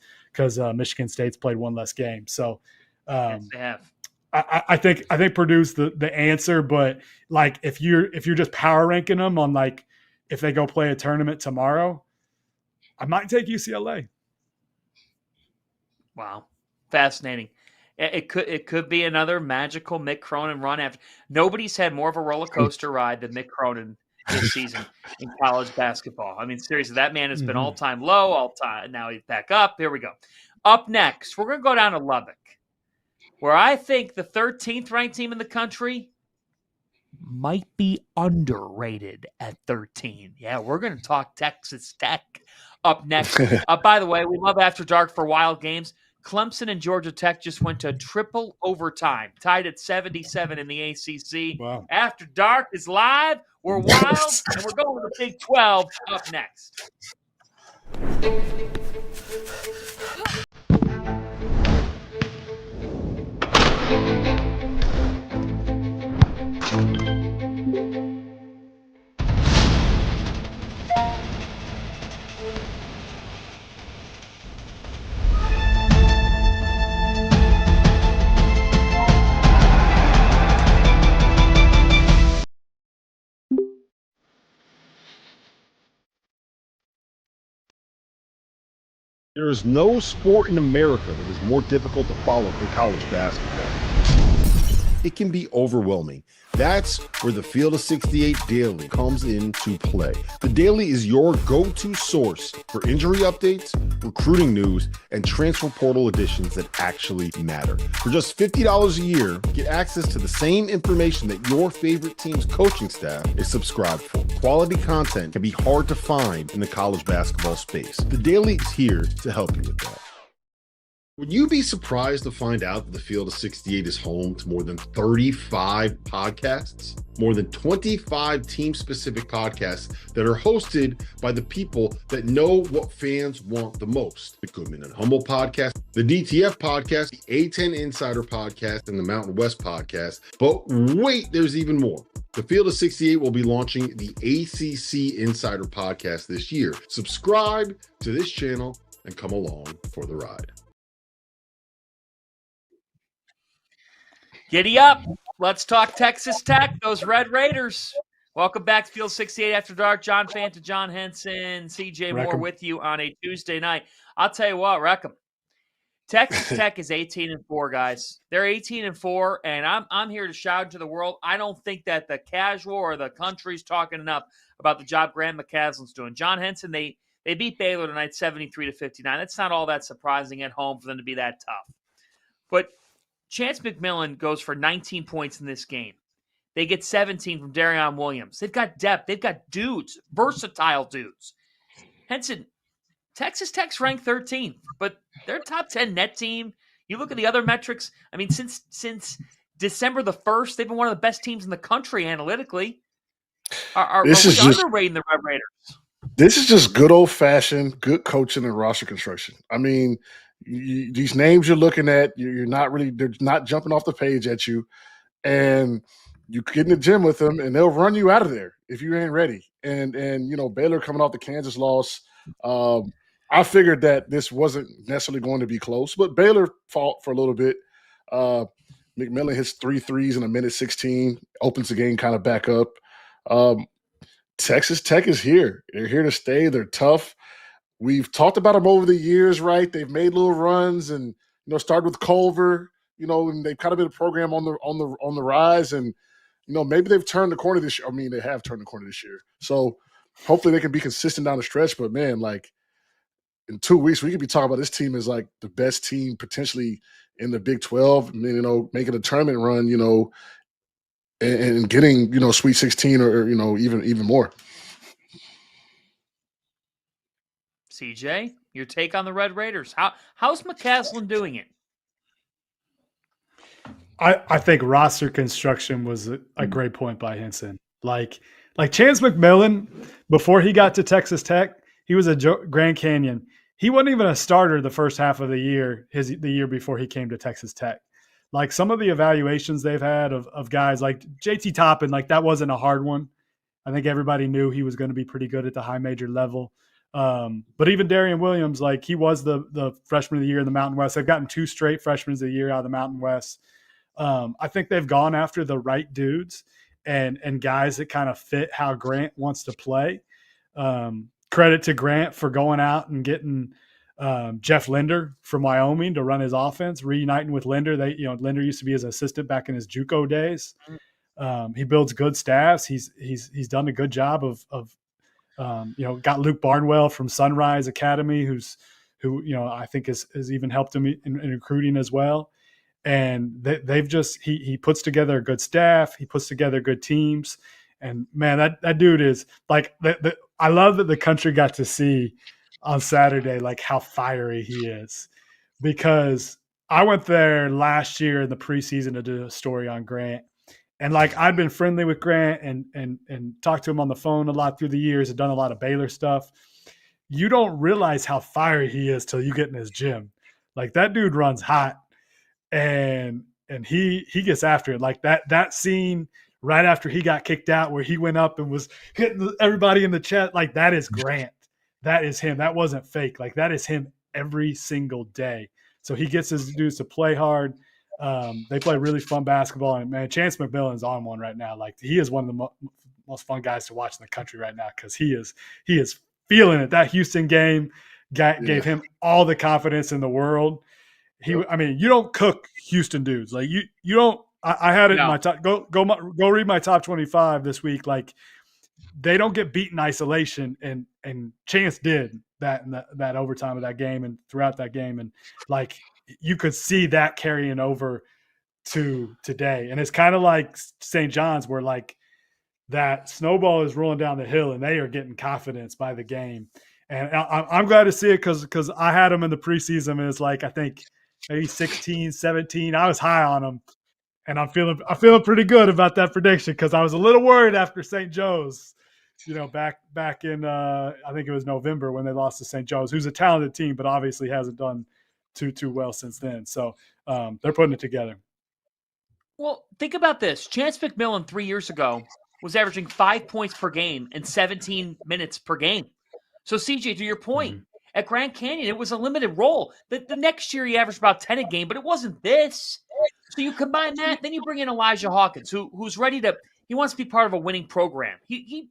Michigan State's played one less game. So yes, they have. I think Purdue's the answer, but like if you're just power ranking them on like if they go play a tournament tomorrow, I might take UCLA. Wow, fascinating. It could be another magical Mick Cronin run. After nobody's had more of a roller coaster ride than Mick Cronin this season in college basketball. I mean, seriously, that man has been all time low, all time. Now he's back up. Here we go. Up next, we're going to go down to Lubbock, where I think the 13th ranked team in the country might be underrated at 13. Yeah, we're going to talk Texas Tech up next. By the way, we love After Dark for wild games. Clemson and Georgia Tech just went to triple overtime, tied at 77 in the ACC. Wow. After Dark is live. We're wild, and we're going to the Big 12 up next. There is no sport in America that is more difficult to follow than college basketball. It can be overwhelming. That's where the Field of 68 Daily comes into play. The Daily is your go-to source for injury updates, recruiting news, and transfer portal additions that actually matter. For just $50 a year, get access to the same information that your favorite team's coaching staff is subscribed for. Quality content can be hard to find in the college basketball space. The Daily is here to help you with that. Would you be surprised to find out that the Field of 68 is home to more than 35 podcasts? More than 25 team-specific podcasts that are hosted by the people that know what fans want the most. The Goodman and Hummel podcast, the DTF podcast, the A10 Insider podcast, and the Mountain West podcast. But wait, there's even more. The Field of 68 will be launching the ACC Insider podcast this year. Subscribe to this channel and come along for the ride. Giddy up. Let's talk Texas Tech, those Red Raiders. Welcome back to Field 68 After Dark. John Fanta, John Henson, CJ Moore with you on a Tuesday night. I'll tell you what, wreck 'em. Texas Tech is 18-4, guys. They're 18-4, and I'm here to shout to the world. I don't think that the casual or the country's talking enough about the job Graham McCaslin's doing. John Henson, they beat Baylor tonight 73-59. That's not all that surprising at home for them to be that tough. But Chance McMillan goes for 19 points in this game. They get 17 from Darion Williams. They've got depth. They've got dudes, versatile dudes. Henson, Texas Tech's ranked 13th, but they're a top 10 net team. You look at the other metrics. I mean, since December the 1st, they've been one of the best teams in the country analytically. Are we underrating the Red Raiders? This is just good old-fashioned, good coaching and roster construction. I mean, these names you're looking at, they're not jumping off the page at you, and you get in the gym with them, and they'll run you out of there if you ain't ready. And Baylor coming off the Kansas loss, I figured that this wasn't necessarily going to be close, but Baylor fought for a little bit. McMillan hits 3 threes in a minute 16, opens the game kind of back up. Texas Tech is here. They're here to stay. They're tough. We've talked about them over the years, right? They've made little runs and started with Culver, and they've kind of been a program on the rise. And maybe they've turned the corner this year. I mean, they have turned the corner this year. So hopefully they can be consistent down the stretch. But man, like in 2 weeks, we could be talking about this team as like the best team potentially in the Big 12. I mean, making a tournament run, and getting, Sweet 16 or even more. CJ, your take on the Red Raiders. How's McCaslin doing it? I think roster construction was a great point by Henson. Like Chance McMillan, before he got to Texas Tech, he was a Grand Canyon. He wasn't even a starter the first half of the year, the year before he came to Texas Tech. Like some of the evaluations they've had of guys like JT Toppin, like that wasn't a hard one. I think everybody knew he was going to be pretty good at the high major level. But even Darion Williams, like he was the freshman of the year in the Mountain West. They've gotten 2 straight freshmen of the year out of the Mountain West. I think they've gone after the right dudes and guys that kind of fit how Grant wants to play. Credit to Grant for going out and getting Jeff Linder from Wyoming to run his offense, reuniting with Linder. Linder used to be his assistant back in his JUCO days. He builds good staffs. He's done a good job of got Luke Barnwell from Sunrise Academy, who I think has even helped him in recruiting as well. And they've just he puts together a good staff. He puts together good teams. And man, that dude is like I love that the country got to see on Saturday like how fiery he is, because I went there last year in the preseason to do a story on Grant. And like I'd been friendly with Grant and talked to him on the phone a lot through the years and done a lot of Baylor stuff. You don't realize how fiery he is till you get in his gym. Like that dude runs hot and he gets after it. Like that scene right after he got kicked out where he went up and was hitting everybody in the chest. Like that is Grant. That is him. That wasn't fake. Like that is him every single day. So he gets his dudes to play hard. They play really fun basketball, and man, Chance McMillan's on one right now. Like he is one of the most fun guys to watch in the country right now, because he is feeling it. That Houston game gave him all the confidence in the world. I mean, you don't cook Houston dudes. Like you don't. I had it in my top. Go read my top 25 this week. Like they don't get beat in isolation, and Chance did that in that overtime of that game and throughout that game, and like. You could see that carrying over to today. And it's kind of like St. John's, where like that snowball is rolling down the hill and they are getting confidence by the game. And I'm glad to see it because I had them in the preseason, and it's like, I think maybe 16, 17. I was high on them, and I'm feeling pretty good about that prediction, because I was a little worried after St. Joe's, back in I think it was November when they lost to St. Joe's, who's a talented team, but obviously hasn't done too well since then. So they're putting it together. Well, think about this. Chance McMillan 3 years ago was averaging 5 points per game and 17 minutes per game. So CJ, to your point, at Grand Canyon, it was a limited role. The next year he averaged about 10 a game, but it wasn't this. So you combine that, then you bring in Elijah Hawkins, who's ready to – he wants to be part of a winning program. He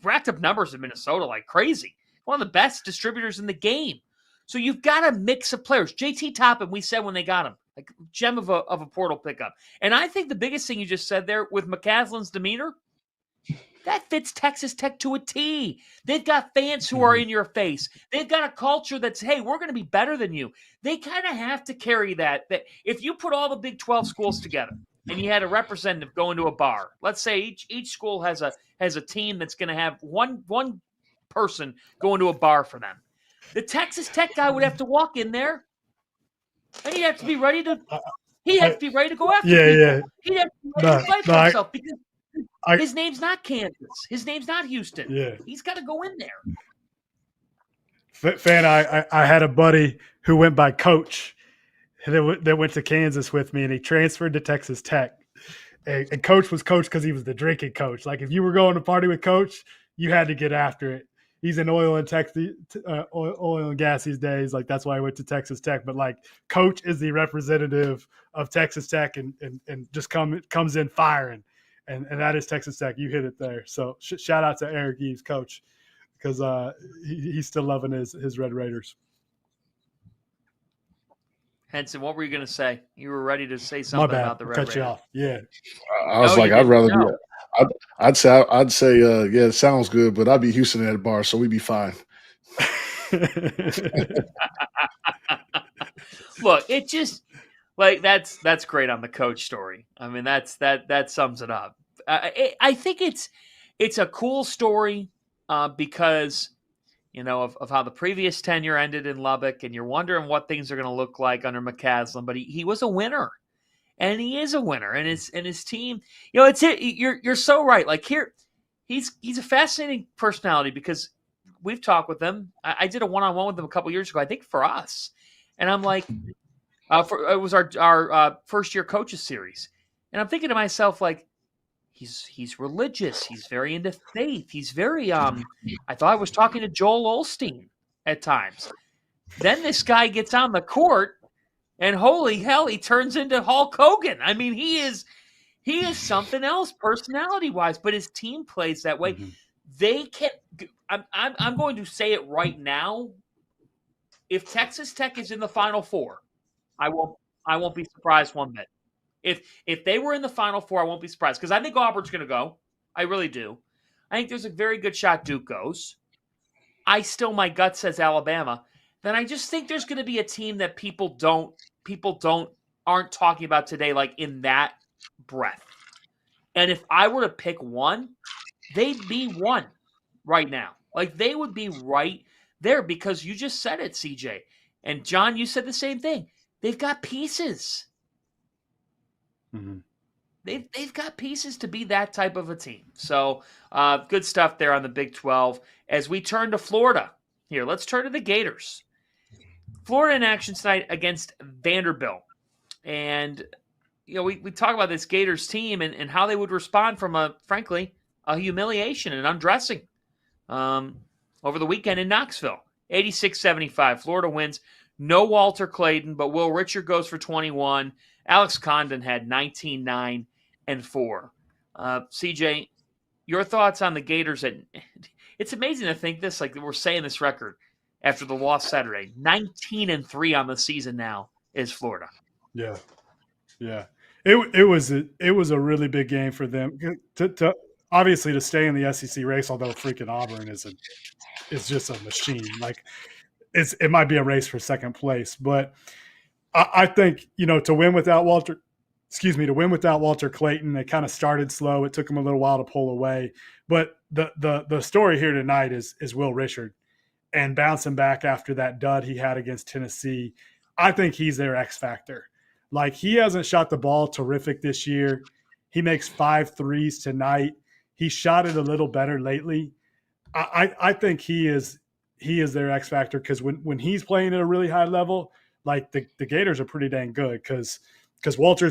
racked up numbers in Minnesota like crazy. One of the best distributors in the game. So you've got a mix of players. JT Toppin, we said when they got him, like gem of a portal pickup. And I think the biggest thing you just said there with McCaslin's demeanor, that fits Texas Tech to a T. They've got fans who are in your face. They've got a culture that's, hey, we're going to be better than you. They kind of have to carry that if you put all the Big 12 schools together, and you had a representative going to a bar. Let's say each school has a team that's going to have one person going to a bar for them. The Texas Tech guy would have to walk in there, and he'd have to be ready to. He'd have to be ready to go after people. Yeah. He'd have to be ready to fight for himself because his name's not Kansas. His name's not Houston. Yeah. He's got to go in there. Fan, I had a buddy who went by Coach that went to Kansas with me, and he transferred to Texas Tech. And Coach was Coach because he was the drinking coach. Like, if you were going to party with Coach, you had to get after it. He's in oil and gas these days. Like, that's why I went to Texas Tech. But, like, Coach is the representative of Texas Tech and just comes in firing. And that is Texas Tech. You hit it there. So shout out to Eric Eves, Coach, because he's still loving his Red Raiders. Henson, what were you going to say? You were ready to say something about the Red Raiders. Cut you off. Yeah. I was I'd rather be. I'd say, yeah, it sounds good, but I'd be Houston at a bar, so we'd be fine. Look, it just like that's great on the Coach story. I mean, that sums it up. I think it's a cool story because of how the previous tenure ended in Lubbock, and you're wondering what things are going to look like under McCaslin. But he was a winner. And he is a winner, and his team. You're so right. Like, here, he's a fascinating personality because we've talked with him. I did a one-on-one with him a couple years ago, I think, for us, and I'm like, it was our first year coaches series, and I'm thinking to myself, like, he's religious, he's very into faith, he's very I thought I was talking to Joel Osteen at times. Then this guy gets on the court. And holy hell, he turns into Hulk Hogan. I mean, he is something else personality-wise, but his team plays that way. Mm-hmm. They can. I'm going to say it right now. If Texas Tech is in the Final Four, I won't be surprised one bit. If they were in the Final Four, I won't be surprised because I think Auburn's going to go. I really do. I think there's a very good shot Duke goes. My gut says Alabama. Then I just think there's going to be a team that people aren't talking about today, like in that breath. And if I were to pick one, they'd be one right now. Like, they would be right there because you just said it, CJ. And John, you said the same thing. They've got pieces. Mm-hmm. They've got pieces to be that type of a team. So good stuff there on the Big 12. As we turn to Florida here, let's turn to the Gators. Florida in action tonight against Vanderbilt. And, we talk about this Gators team and how they would respond from, frankly, a humiliation and undressing over the weekend in Knoxville. 86-75. Florida wins. No Walter Clayton, but Will Richard goes for 21. Alex Condon had 19, 9, and 4. CJ, your thoughts on the Gators? It's amazing to think this, like we're saying this record after the loss Saturday. 19-3 on the season now is Florida. Yeah. It was a really big game for them to obviously to stay in the SEC race. Although freaking Auburn is just a machine. Like, it might be a race for second place, but I think to win without Walter Clayton, they kind of started slow. It took them a little while to pull away, but the story here tonight is Will Richard. And bouncing back after that dud he had against Tennessee, I think he's their X factor. Like, he hasn't shot the ball terrific this year. He makes 5 threes tonight. He shot it a little better lately. I think he is their X factor because when he's playing at a really high level, like the Gators are pretty dang good because Walter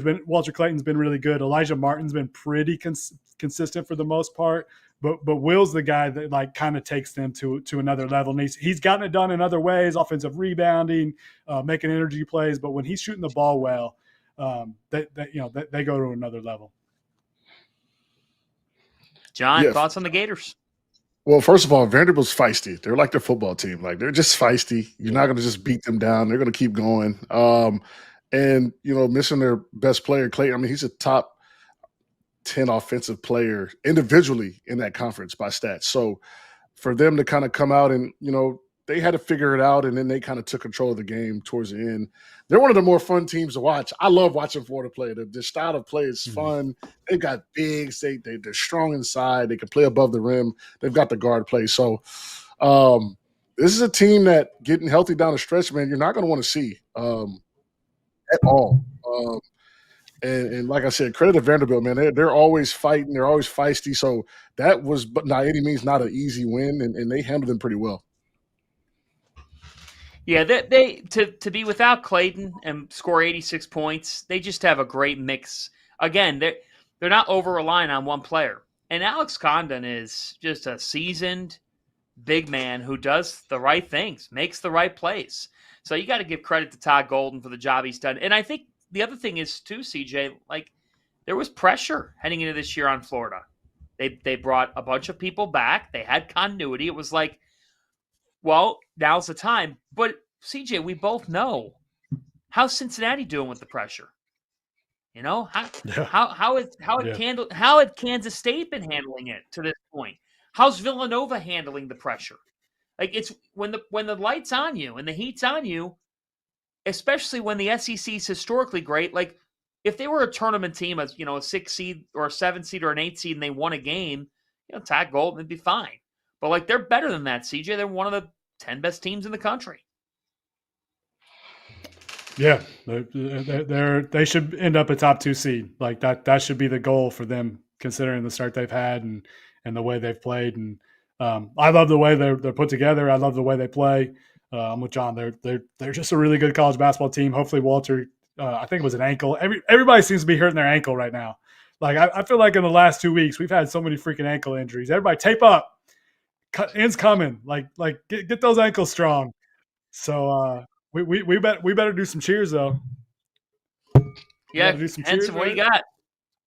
Clayton's been really good. Elijah Martin's been pretty consistent for the most part. But Will's the guy that like kind of takes them to another level. And he's gotten it done in other ways, offensive rebounding, making energy plays. But when he's shooting the ball well, they go to another level. John, thoughts on the Gators? Well, first of all, Vanderbilt's feisty. They're like their football team. Like, they're just feisty. You're not going to just beat them down. They're going to keep going. And missing their best player, Clayton. I mean, he's a top 10 offensive player individually in that conference by stats. So for them to kind of come out and, they had to figure it out, and then they kind of took control of the game towards the end. They're one of the more fun teams to watch. I love watching Florida play. The style of play is fun. They've got bigs. They're strong inside. They can play above the rim. They've got the guard play. So this is a team that getting healthy down the stretch, man, you're not going to want to see at all. And like I said, credit to Vanderbilt, man. They're always fighting. They're always feisty. So that was, but by any means, not an easy win, and they handled them pretty well. Yeah, they to be without Clayton and score 86 points, they just have a great mix. Again, they're not over-relying on one player. And Alex Condon is just a seasoned big man who does the right things, makes the right plays. So you got to give credit to Todd Golden for the job he's done. And I think the other thing is, too, CJ, like there was pressure heading into this year on Florida. They brought a bunch of people back. They had continuity. It was like, well, now's the time. But, CJ, we both know how's Cincinnati doing with the pressure? You know, how had Kansas State been handling it to this point? How's Villanova handling the pressure? Like it's when the light's on you and the heat's on you, especially when the SEC is historically great. Like if they were a tournament team, as you know, a 6 seed or a 7 seed or an 8 seed, and they won a game, you know, Todd Golden would be fine. But like they're better than that, CJ. They're one of the 10 best teams in the country. Yeah, they should end up a top 2 seed. Like that should be the goal for them, considering the start they've had and the way they've played. And I love the way they're put together. I love the way they play. I'm with John. They're just a really good college basketball team. Hopefully Walter, I think it was an ankle. Everybody seems to be hurting their ankle right now. Like I feel like in the last 2 weeks we've had so many freaking ankle injuries. Everybody tape up. End's coming. Like get those ankles strong. So we better do some cheers though. Yeah, do some Henson, cheers, what do you right? got?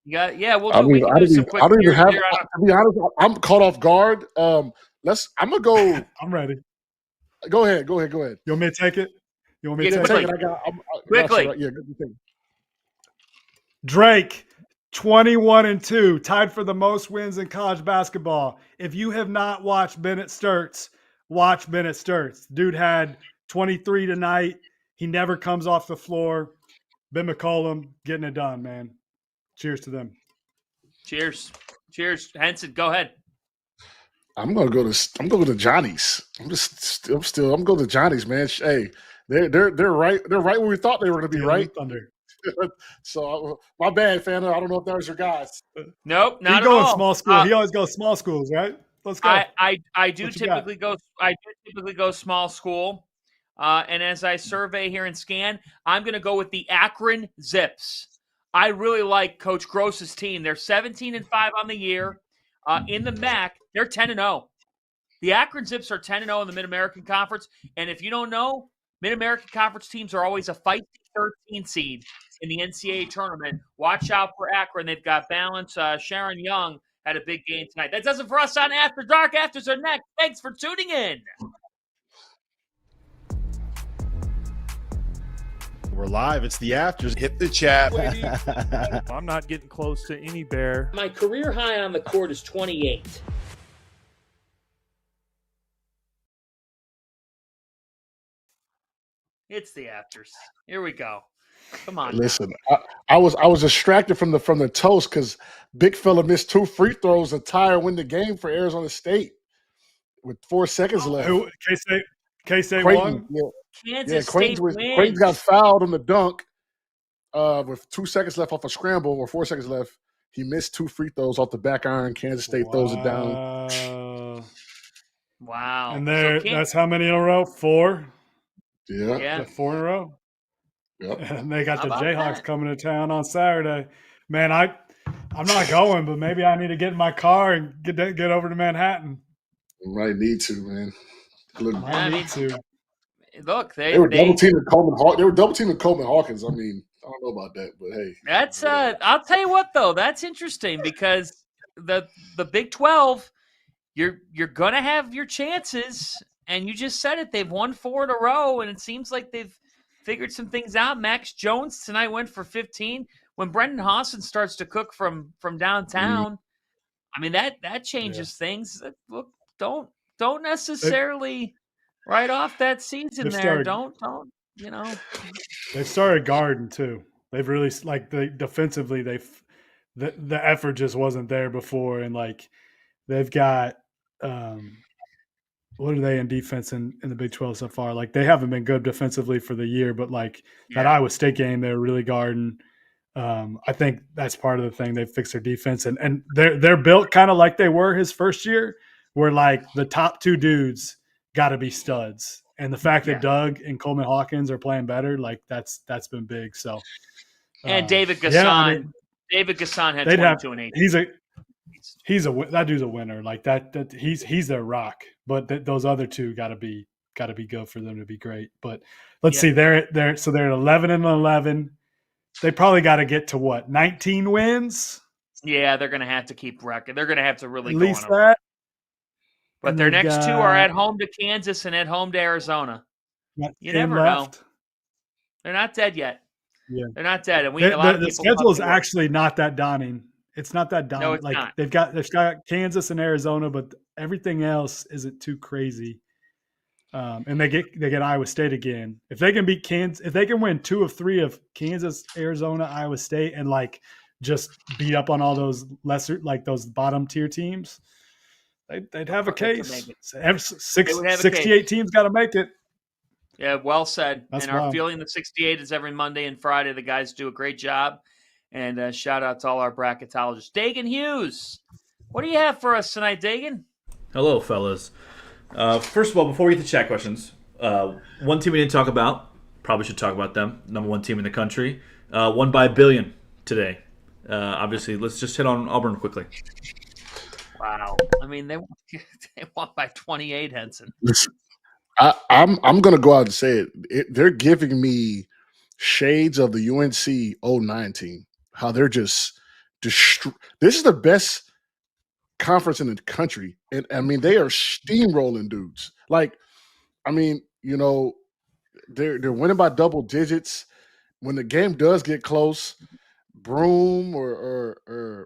We I can do some quick don't even cheers have. here. To be honest, I'm caught off guard. I'm gonna go. I'm ready. Go ahead. You want me to take it? Yeah, Take quickly. it. Quickly. Right. Yeah, good thing. Drake, 21-2, tied for the most wins in college basketball. If you have not watched Bennett Sturts, watch Bennett Sturts. Dude had 23 tonight. He never comes off the floor. Ben McCollum getting it done, man. Cheers to them. Cheers. Henson, go ahead. I'm gonna go to Johnny's. I'm gonna go to Johnny's, man. Hey, they're right. They're right where we thought they were gonna be, right? Thunder. So my bad, Fanta. I don't know if that was your guys. Nope, not He at all. small school. He always goes small schools, right? Let's go. I do typically go small school. And as I survey here and scan, I'm going to go with the Akron Zips. I really like Coach Gross's team. They're 17-5 on the year. In the MAC, they're 10-0. The Akron Zips are 10-0 in the Mid-American Conference. And if you don't know, Mid-American Conference teams are always a feisty 13 seed in the NCAA tournament. Watch out for Akron. They've got balance. Sharon Young had a big game tonight. That does it for us on After Dark. Afters are next. Thanks for tuning in. We're live. It's the afters. Hit the chat. I'm not getting close to any bear. My career high on the court is 28. It's the afters. Here we go. Come on. Listen, I was distracted from the toast because big fella missed 2 free throws to tie or win the game for Arizona State with 4 seconds left. Who K-State won? Kansas State wins. Creighton got fouled on the dunk with 2 seconds left off a scramble or 4 seconds left. He missed 2 free throws off the back iron. Kansas State throws it down. Wow. And that's how many in a row? 4? Yeah. 4 in a row? Yep. And they got the about Jayhawks that? coming to town on Saturday. Man, I'm not going, but maybe I need to get in my car and get over to Manhattan. You might need to, man. Look, I need to. Look, they were double teaming Coleman Hawkins. They were double teaming Coleman Hawkins. I mean, I don't know about that, but hey. That's I'll tell you what though, that's interesting because the Big 12, you're gonna have your chances, and you just said it. They've won 4 in a row, and it seems like they've figured some things out. Max Jones tonight went for 15. When Brendan Hawson starts to cook from downtown, I mean that changes things. Look, don't necessarily right off that season They've there. started- Don't They've started guarding too. They've really defensively. The effort just wasn't there before, and like they've got what are they in defense in the Big 12 so far? Like they haven't been good defensively for the year, but like that Iowa State game, they were really guarding. I think that's part of the thing. They fixed their defense, and they're built kind of like they were his first year, where like the top two dudes got to be studs. And the fact that Doug and Coleman Hawkins are playing better, like that's been big. So, and David Gasson, David Gasson had 22 and 8. That dude's a winner. Like that he's their rock. But those other two got to be good for them to be great. But let's see, they're at 11 and 11. They probably got to get to what 19 wins. Yeah, they're going to have to keep record. They're going to have to really at go least on that. But their next two are at home to Kansas and at home to Arizona. You never know. They're not dead yet. Yeah. They're not dead. And the schedule is actually not that daunting. It's not that daunting. No, it's like not. They've got Kansas and Arizona, but everything else isn't too crazy. And they get Iowa State again. If they can beat Kansas, if they can win 2 of 3 of Kansas, Arizona, Iowa State, and like just beat up on all those lesser, like those bottom tier teams, they'd have a case. 68 teams got to make it. Yeah, well said. That's and our feeling the 68 is every Monday and Friday. The guys do a great job. And shout out to all our bracketologists. Dagan Hughes, what do you have for us tonight, Dagan? Hello, fellas. First of all, before we get to chat questions, one team we didn't talk about, probably should talk about them, number 1 team in the country, won by $1 billion today. Obviously, let's just hit on Auburn quickly. Wow. I mean, they won by 28, Henson. Listen, I'm going to go out and say it. They're giving me shades of the UNC 09 team. How they're just this is the best conference in the country, and I mean they are steamrolling dudes. Like, I mean, you know, they're winning by double digits. When the game does get close, Broome or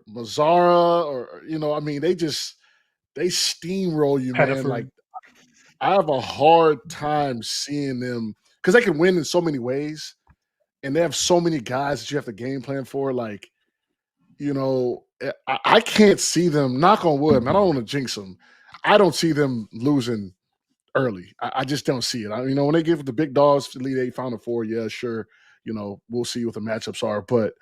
Mazzara or you know, I mean they steamroll you, man. Like I have a hard time seeing them because they can win in so many ways. And they have so many guys that you have to game plan for. Like, you know, I can't see them, knock on wood, man, I don't want to jinx them. I don't see them losing early. I just don't see it. You know, when they give the big dogs Elite 8, Final Four, yeah, sure. You know, we'll see what the matchups are. But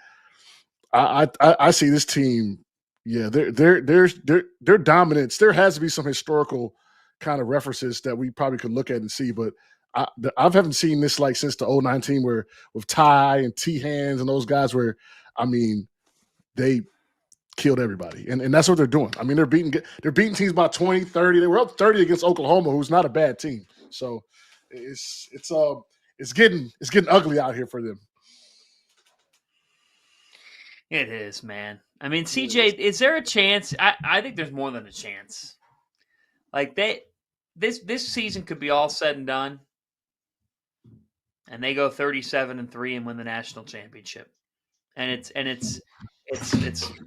I see this team, yeah, their dominance. There has to be some historical kind of references that we probably could look at and see, but I haven't seen this like since the 09 team where with Ty and T Hands and those guys where, I mean, they killed everybody. And that's what they're doing. I mean, they're beating teams by 20, 30. They were up 30 against Oklahoma, who's not a bad team. So it's getting ugly out here for them. It is, man. I mean, CJ, is there a chance? I think there's more than a chance. Like this season could be all said and done. And they go 37-3 and win the national championship, and it's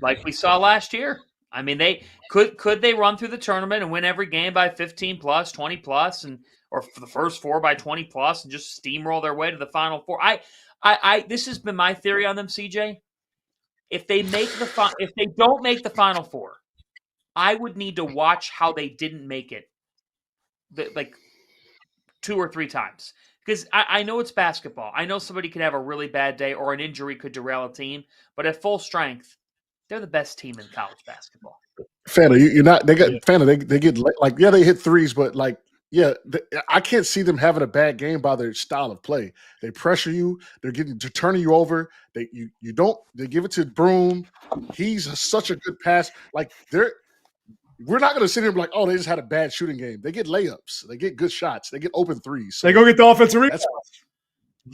like we saw last year. I mean, they could they run through the tournament and win every game by 15 plus, 20 plus, or for the first 4 by 20 plus, and just steamroll their way to the Final Four. This has been my theory on them, CJ. If they don't make the Final Four, I would need to watch how they didn't make it, like 2 or 3 times. Because I know it's basketball. I know somebody could have a really bad day or an injury could derail a team. But at full strength, they're the best team in college basketball. Fanta, you're not. They got Fanta. They get like they hit threes, but like I can't see them having a bad game by their style of play. They pressure you. They're turning you over. They give it to Broome. He's such a good pass. Like we're not going to sit here and be like, oh, they just had a bad shooting game. They get layups. They get good shots. They get open threes. So they go get the offensive rebound.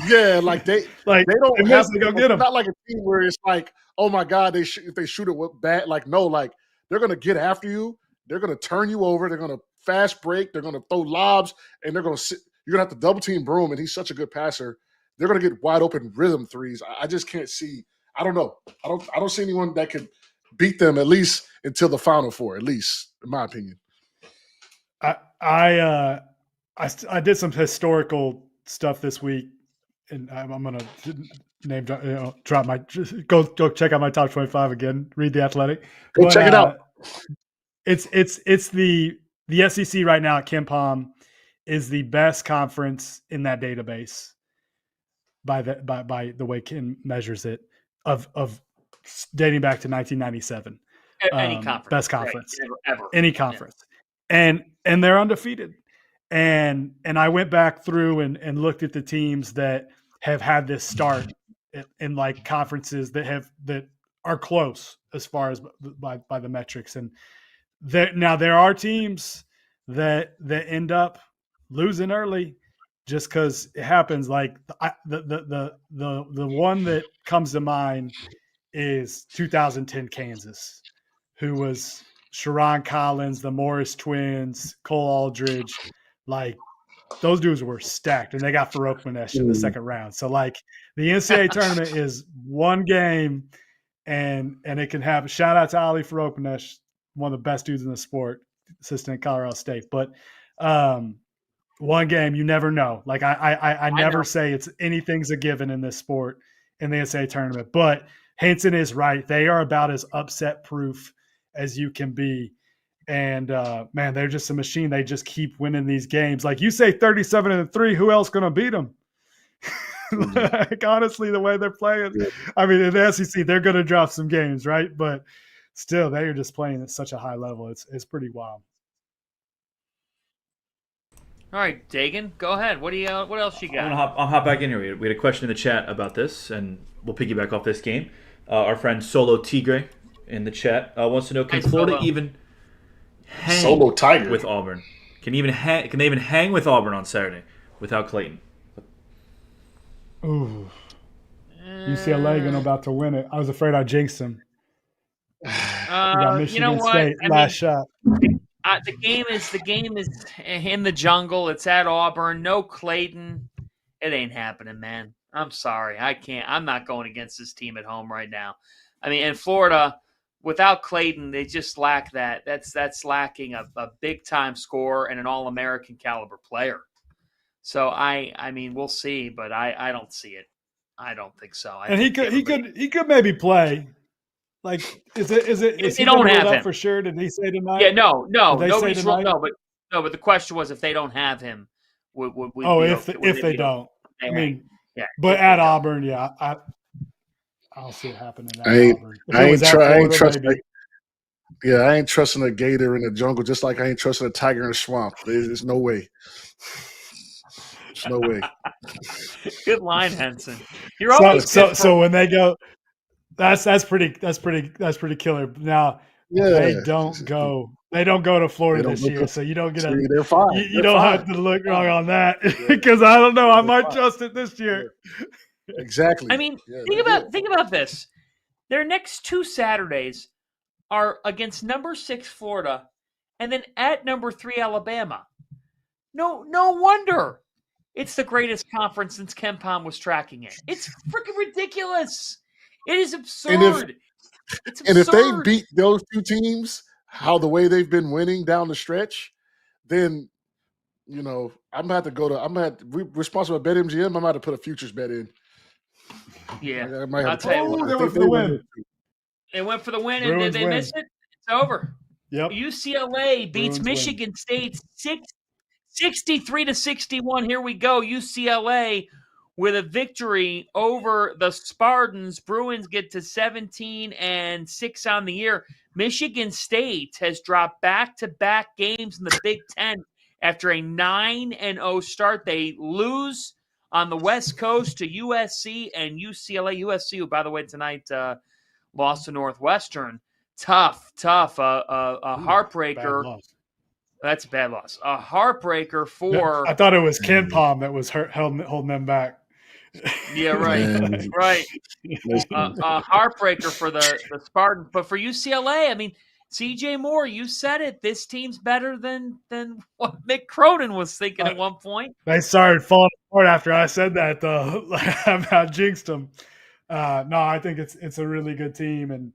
Yeah, like they don't have. They go get them. Not like a team where it's like, oh my God, if they shoot it with bad. Like no, like they're going to get after you. They're going to turn you over. They're going to fast break. They're going to throw lobs, and they're going to sit. You're going to have to double team Broome, and he's such a good passer. They're going to get wide open rhythm threes. I just can't see. I don't know. I don't see anyone that could beat them at least until the Final Four, at least in my opinion. I did some historical stuff this week, and I'm going to drop my go check out my top 25 again. Read The Athletic. Go check it out. It's the SEC right now at KenPom is the best conference in that database by the way Ken measures it of dating back to 1997. Any conference, best conference, right, ever. Any conference, yeah. and they're undefeated. And I went back through and looked at the teams that have had this start in like conferences that are close as far as by the metrics. And there are teams that end up losing early just because it happens. Like the one that comes to mind is 2010 Kansas, who was Sharon Collins, the Morris twins, Cole Aldridge. Like those dudes were stacked, and they got Farouk in the second round. So like the NCAA tournament is one game, and it can happen. Shout out to Ali Farouk, one of the best dudes in the sport, assistant at Colorado State. But one game, you never know. Like I never say anything's a given in this sport in the NCAA tournament. But Henson is right. They are about as upset proof as you can be. And man, they're just a machine. They just keep winning these games. Like you say, 37-3. Who else going to beat them? Like honestly, the way they're playing. Yeah. I mean, in the SEC, they're going to drop some games, right? But still, they are just playing at such a high level. It's pretty wild. All right, Dagan, go ahead. What else you got? I'll hop back in here. We had a question in the chat about this, and we'll piggyback off this game. Our friend Solo Tigre in the chat wants to know: Can Florida even hang Solo Tiger with Auburn? Can they even hang with Auburn on Saturday without Clayton? Ooh, UCLA about to win it. I was afraid I jinxed him. We got Michigan State last shot. The game is in the jungle. It's at Auburn. No Clayton. It ain't happening, man. I'm sorry. I can't. I'm not going against this team at home right now. I mean, in Florida, without Clayton, they just lack that. That's lacking a big-time scorer and an All-American caliber player. So, I mean, we'll see, but I don't see it. I don't think so. He could maybe play. Like, is he don't have him for sure? Did he say tonight? Yeah, no, nobody's wrong. But the question was if they don't have him, would if they don't. I mean, yeah. But at Auburn, yeah, I don't see it happening. I ain't trusting a gator in the jungle, just like I ain't trusting a tiger in the swamp. There's no way. There's no way. Good line, Henson. You're always so when they go. That's pretty killer. Now they don't go to Florida this year, so you don't get they're fine. You don't have to look wrong on that because I don't know. I might trust it this year. Exactly. I mean, think about this. Their next two Saturdays are against number 6 Florida, and then at number 3 Alabama. No wonder it's the greatest conference since KenPom was tracking it. It's freaking ridiculous. It is absurd. And if they beat those two teams, the way they've been winning down the stretch, then I'm gonna have to go to. We're sponsored by BetMGM. I'm gonna have to put a futures bet in. Yeah, I'll tell you what. They went for the win. They went for the win, and did they miss it? It's over. Yep. UCLA beats Michigan State 63-61. Here we go. UCLA. With a victory over the Spartans, Bruins get to 17-6 on the year. Michigan State has dropped back-to-back games in the Big Ten after a 9-0 start. They lose on the West Coast to USC and UCLA. USC, who, by the way, tonight lost to Northwestern. Tough. A heartbreaker. That's a bad loss. A heartbreaker for. I thought it was KenPom that was holding them back. Yeah, right, right. A heartbreaker for the Spartans, but for UCLA, I mean, CJ Moore, you said it. This team's better than what Mick Cronin was thinking at one point. They started falling apart after I said that, though. I jinxed them. No, I think it's a really good team,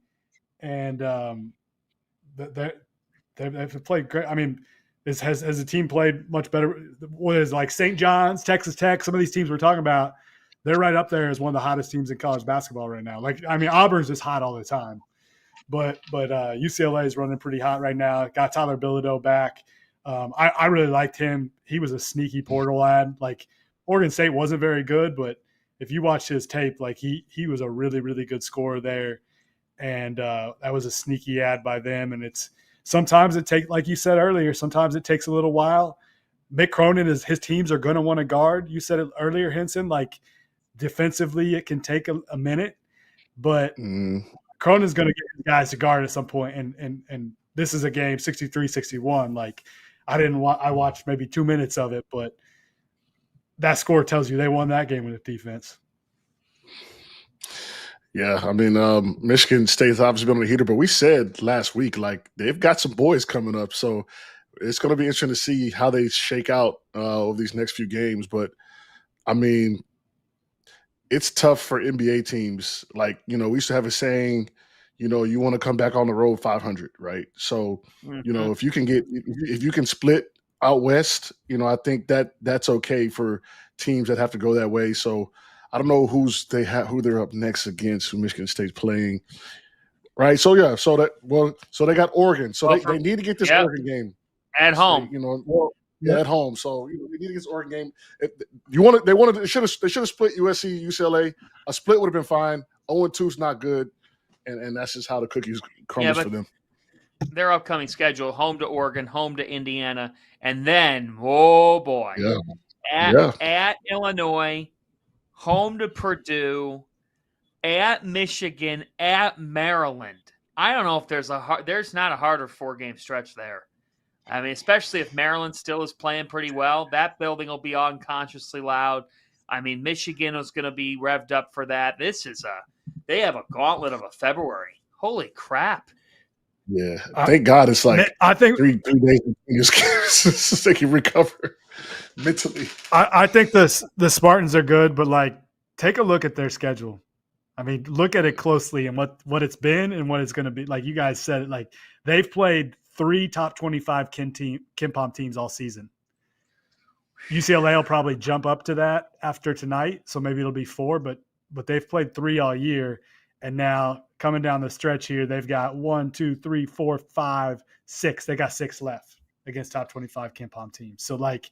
and they've played great. I mean, Has the team played much better? What is like St. John's, Texas Tech? Some of these teams we're talking about, they're right up there as one of the hottest teams in college basketball right now. Like, I mean, Auburn's just hot all the time, but UCLA is running pretty hot right now. Got Tyler Bilodeau back. I really liked him. He was a sneaky portal lad. Like, Oregon State wasn't very good, but if you watch his tape, like he was a really, really good scorer there. And that was a sneaky ad by them. And sometimes it takes, like you said earlier, sometimes it takes a little while. Mick Cronin, his teams are going to want to guard. You said it earlier, Henson, like defensively it can take a minute, but Cronin's going to get his guys to guard at some point. And this is a game 63-61. Like I watched maybe 2 minutes of it, but that score tells you they won that game with defense. Yeah, I mean, Michigan State's obviously been on the heater, but we said last week, like, they've got some boys coming up. So it's going to be interesting to see how they shake out over these next few games. But, I mean, it's tough for NBA teams. Like, we used to have a saying, you want to come back on the road 500, right? So, if you can split out west, I think that's okay for teams that have to go that way. So, I don't know who they're up next against, who Michigan State's playing, right? So yeah, so they got Oregon, so they need to get this Oregon game at home, at home. So they need to get this Oregon game. They should have split USC UCLA. A split would have been fine. 0-2 is not good, and that's just how the cookies crumbles for them. Their upcoming schedule: home to Oregon, home to Indiana, and then at Illinois. Home to Purdue, at Michigan, at Maryland. I don't know if there's not a harder 4-game stretch there. I mean, especially if Maryland still is playing pretty well, that building will be unconsciously loud. I mean, Michigan is going to be revved up for that. They have a gauntlet of a February. Holy crap. Yeah. Thank God it's like I think 3 days so they can recover mentally. I think the Spartans are good, but like take a look at their schedule. I mean, look at it closely and what it's been and what it's going to be. Like you guys said, like they've played 3 top 25 KenPom teams all season. UCLA will probably jump up to that after tonight, so maybe it'll be 4, but they've played 3 all year, and now coming down the stretch here, they've got 1, 2, 3, 4, 5, 6. They got 6 left against top 25 KenPom teams. So like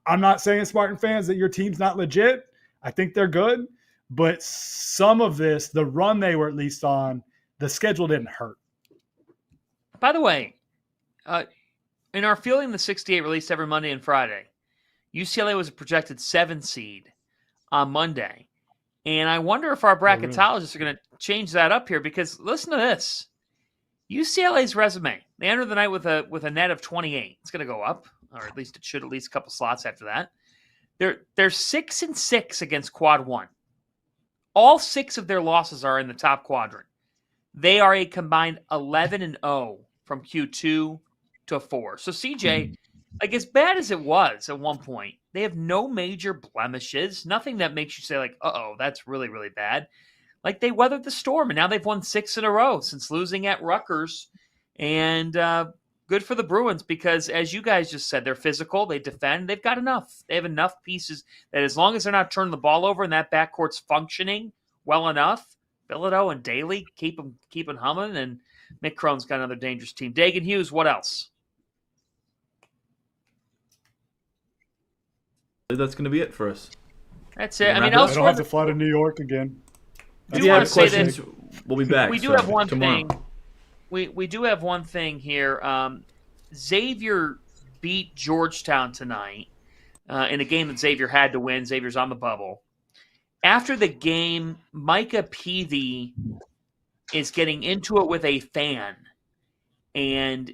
I'm not saying, Spartan fans, that your team's not legit. I think they're good, but some of this, the run they were at least on, the schedule didn't hurt. By the way, in our Feeling the 68 released every Monday and Friday, UCLA was a projected 7 seed on Monday. And I wonder if our bracketologists are going to change that up here, because listen to this. UCLA's resume. They entered the night with a net of 28. It's going to go up, or at least it should, at least a couple slots after that. They're 6-6 against quad 1. All 6 of their losses are in the top quadrant. They are a combined 11-0 from Q2 to 4. So CJ, like as bad as it was at one point, they have no major blemishes, nothing that makes you say like, uh-oh, that's really, really bad. Like they weathered the storm, and now they've won 6 in a row since losing at Rutgers. And good for the Bruins, because as you guys just said, they're physical, they defend, they've got enough. They have enough pieces that as long as they're not turning the ball over and that backcourt's functioning well enough, Bilodeau and Daly keep them humming, and Mick Cronin's got another dangerous team. Dagan Hughes, what else? That's going to be it for us. That's it. I mean, I don't have to fly to New York again. If you have questions, we'll be back. We do have one thing. We do have one thing here. Xavier beat Georgetown tonight in a game that Xavier had to win. Xavier's on the bubble. After the game, Micah Peavy is getting into it with a fan, and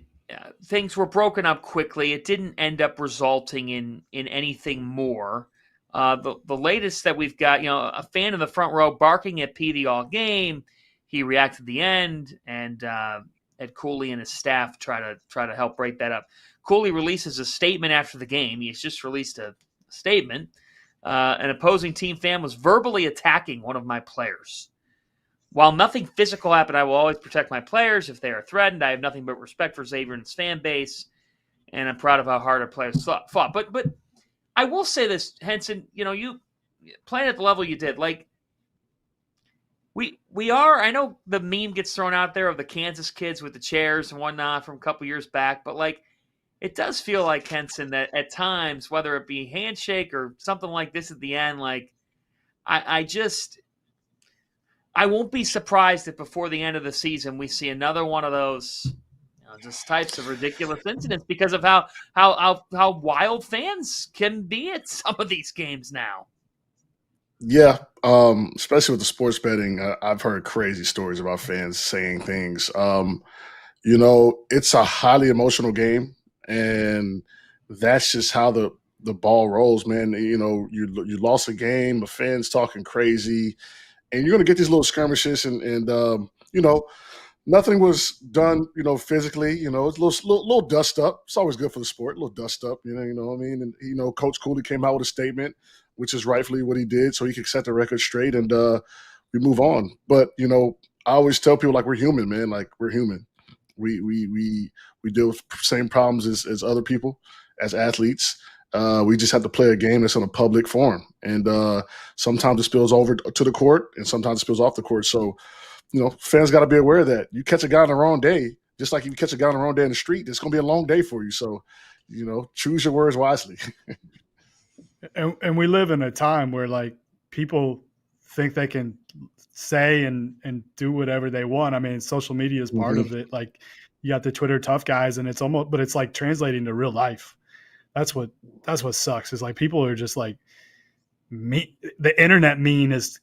things were broken up quickly. It didn't end up resulting in anything more. The latest that we've got, a fan in the front row barking at Peavy all game. He reacted at the end, and had Cooley and his staff try to help break that up. Cooley releases a statement after the game. He's just released a statement. An opposing team fan was verbally attacking one of my players. While nothing physical happened, I will always protect my players if they are threatened. I have nothing but respect for Xavier and his fan base. and I'm proud of how hard our players fought. But I will say this, Henson, you playing at the level you did, like we are. I know the meme gets thrown out there of the Kansas kids with the chairs and whatnot from a couple years back, but like it does feel like, Henson, that at times, whether it be handshake or something like this at the end, like I won't be surprised if before the end of the season we see another one of those just types of ridiculous incidents because of how wild fans can be at some of these games now. Yeah, especially with the sports betting, I've heard crazy stories about fans saying things. It's a highly emotional game, and that's just how the ball rolls, man. You lost a game, the fans talking crazy, and you're going to get these little skirmishes, and nothing was done, physically. It's a little dust up. It's always good for the sport, a little dust up. You know what I mean? And Coach Cooley came out with a statement, which is rightfully what he did, so he could set the record straight, and we move on. But I always tell people, like, we're human, man. Like, we're human. We deal with the same problems as other people, as athletes. We just have to play a game that's in a public forum, and sometimes it spills over to the court, and sometimes it spills off the court. So, fans got to be aware of that. You catch a guy on the wrong day, just like if you catch a guy on the wrong day in the street, it's going to be a long day for you. So, choose your words wisely. And we live in a time where, like, people think they can say and do whatever they want. I mean, social media is part of it. Like, you got the Twitter tough guys, and but it's like translating to real life. That's what sucks. Is like people are just like the internet mean is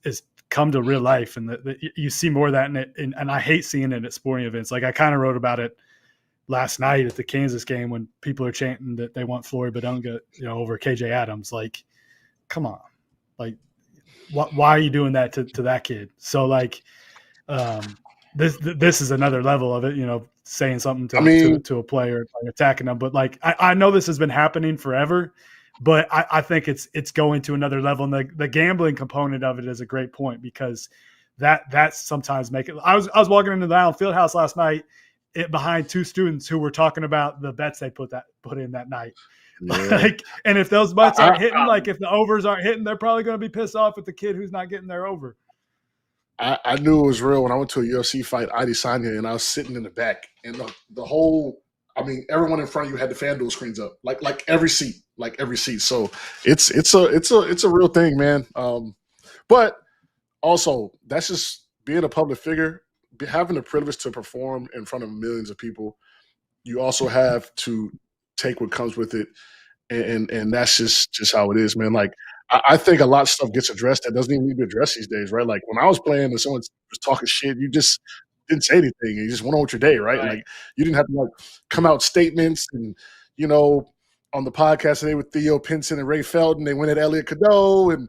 come to real life, and you see more of that in it. And I hate seeing it at sporting events. Like, I kind of wrote about it last night at the Kansas game when people are chanting that they want Floyd Badunga, over KJ Adams. Like, come on, like, why are you doing that to that kid? So, like, this is another level of it, saying something to a player, like, attacking them. But, like, I know this has been happening forever, but I think it's going to another level. And the gambling component of it is a great point, because that's sometimes make it. I was walking into the Allen Fieldhouse last night, behind two students who were talking about the bets they put in that night. Yeah. Like, and if those bets aren't hitting, like if the overs aren't hitting, they're probably going to be pissed off at the kid who's not getting their over. I knew it was real when I went to a UFC fight, Adesanya, and I was sitting in the back, and the whole, everyone in front of you had the FanDuel screens up, like every seat. So it's a real thing, man. But also, that's just being a public figure, having the privilege to perform in front of millions of people. You also have to take what comes with it, and that's just how it is, man. Like, I think a lot of stuff gets addressed that doesn't even need to be addressed these days, right? Like, when I was playing and someone was talking shit, you just didn't say anything. You just went on with your day, right? Like, you didn't have to, like, come out statements. And, on the podcast today with Theo Pinson and Ray Felton, they went at Elliot Cadeau, and,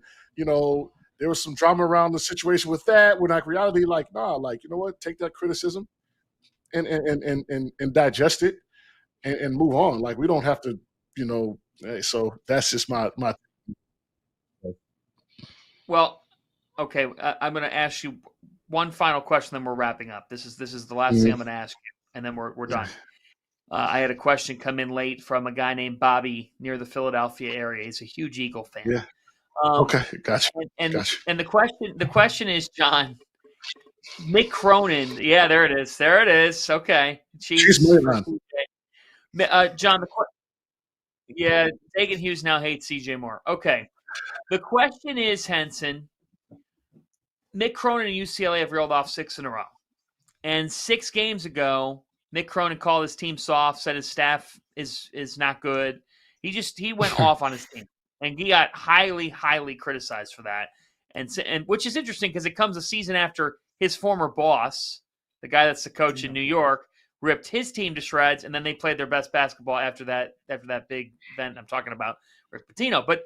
there was some drama around the situation with that. When, like, reality, like, nah, like, you know what? Take that criticism and digest it and move on. Like, we don't have to, so that's just my. Well, okay, I'm going to ask you one final question, then we're wrapping up. This is the last thing I'm going to ask you, and then we're done. I had a question come in late from a guy named Bobby near the Philadelphia area. He's a huge Eagle fan. Yeah. Okay, gotcha. And the question is, John, Mick Cronin. Yeah, there it is. There it is. Okay. She's John, Dagan Hughes now hates CJ Moore. Okay. The question is, Henson, Mick Cronin and UCLA have reeled off 6 in a row. And 6 games ago, Mick Cronin called his team soft, said his staff is not good. He went off on his team. And he got highly, highly criticized for that. And which is interesting because it comes a season after his former boss, the guy that's the coach in New York, ripped his team to shreds, and then they played their best basketball after that big event I'm talking about, Rick Pitino. But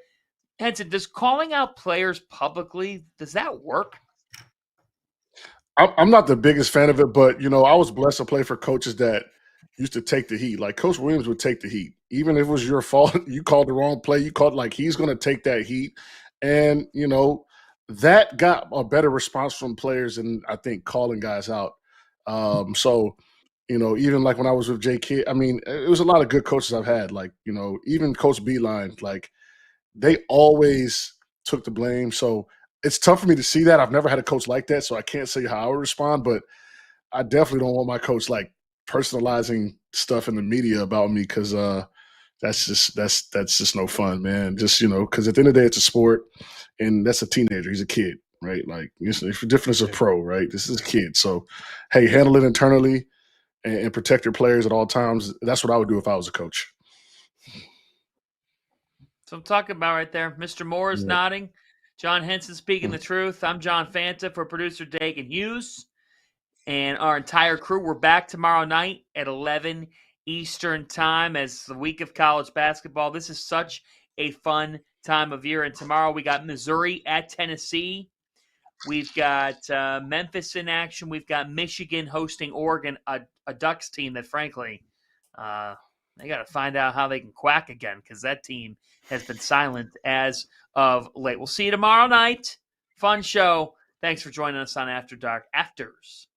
Henson, does calling out players publicly, does that work? I'm not the biggest fan of it, but, I was blessed to play for coaches that used to take the heat. Like, Coach Williams would take the heat. Even if it was your fault, you called the wrong play, he's going to take that heat. And, that got a better response from players than I think calling guys out. So Even like when I was with Jay Kidd, I mean, it was a lot of good coaches I've had. Like, even Coach Beeline, like they always took the blame. So it's tough for me to see that. I've never had a coach like that, so I can't say how I would respond, but I definitely don't want my coach like personalizing stuff in the media about me because that's just no fun, man. Just, because at the end of the day, it's a sport and that's a teenager. He's a kid, right? Like, it's different as a pro, right? This is a kid. So, hey, handle it internally and protect your players at all times. That's what I would do if I was a coach. So I'm talking about right there. Mr. Moore is nodding. John Henson speaking the truth. I'm John Fanta for producer Dagan Hughes. And our entire crew, we're back tomorrow night at 11 Eastern time as the week of college basketball. This is such a fun time of year. And tomorrow we got Missouri at Tennessee. We've got Memphis in action. We've got Michigan hosting Oregon, a Ducks team that, frankly, they got to find out how they can quack again because that team has been silent as of late. We'll see you tomorrow night. Fun show. Thanks for joining us on After Dark Afters.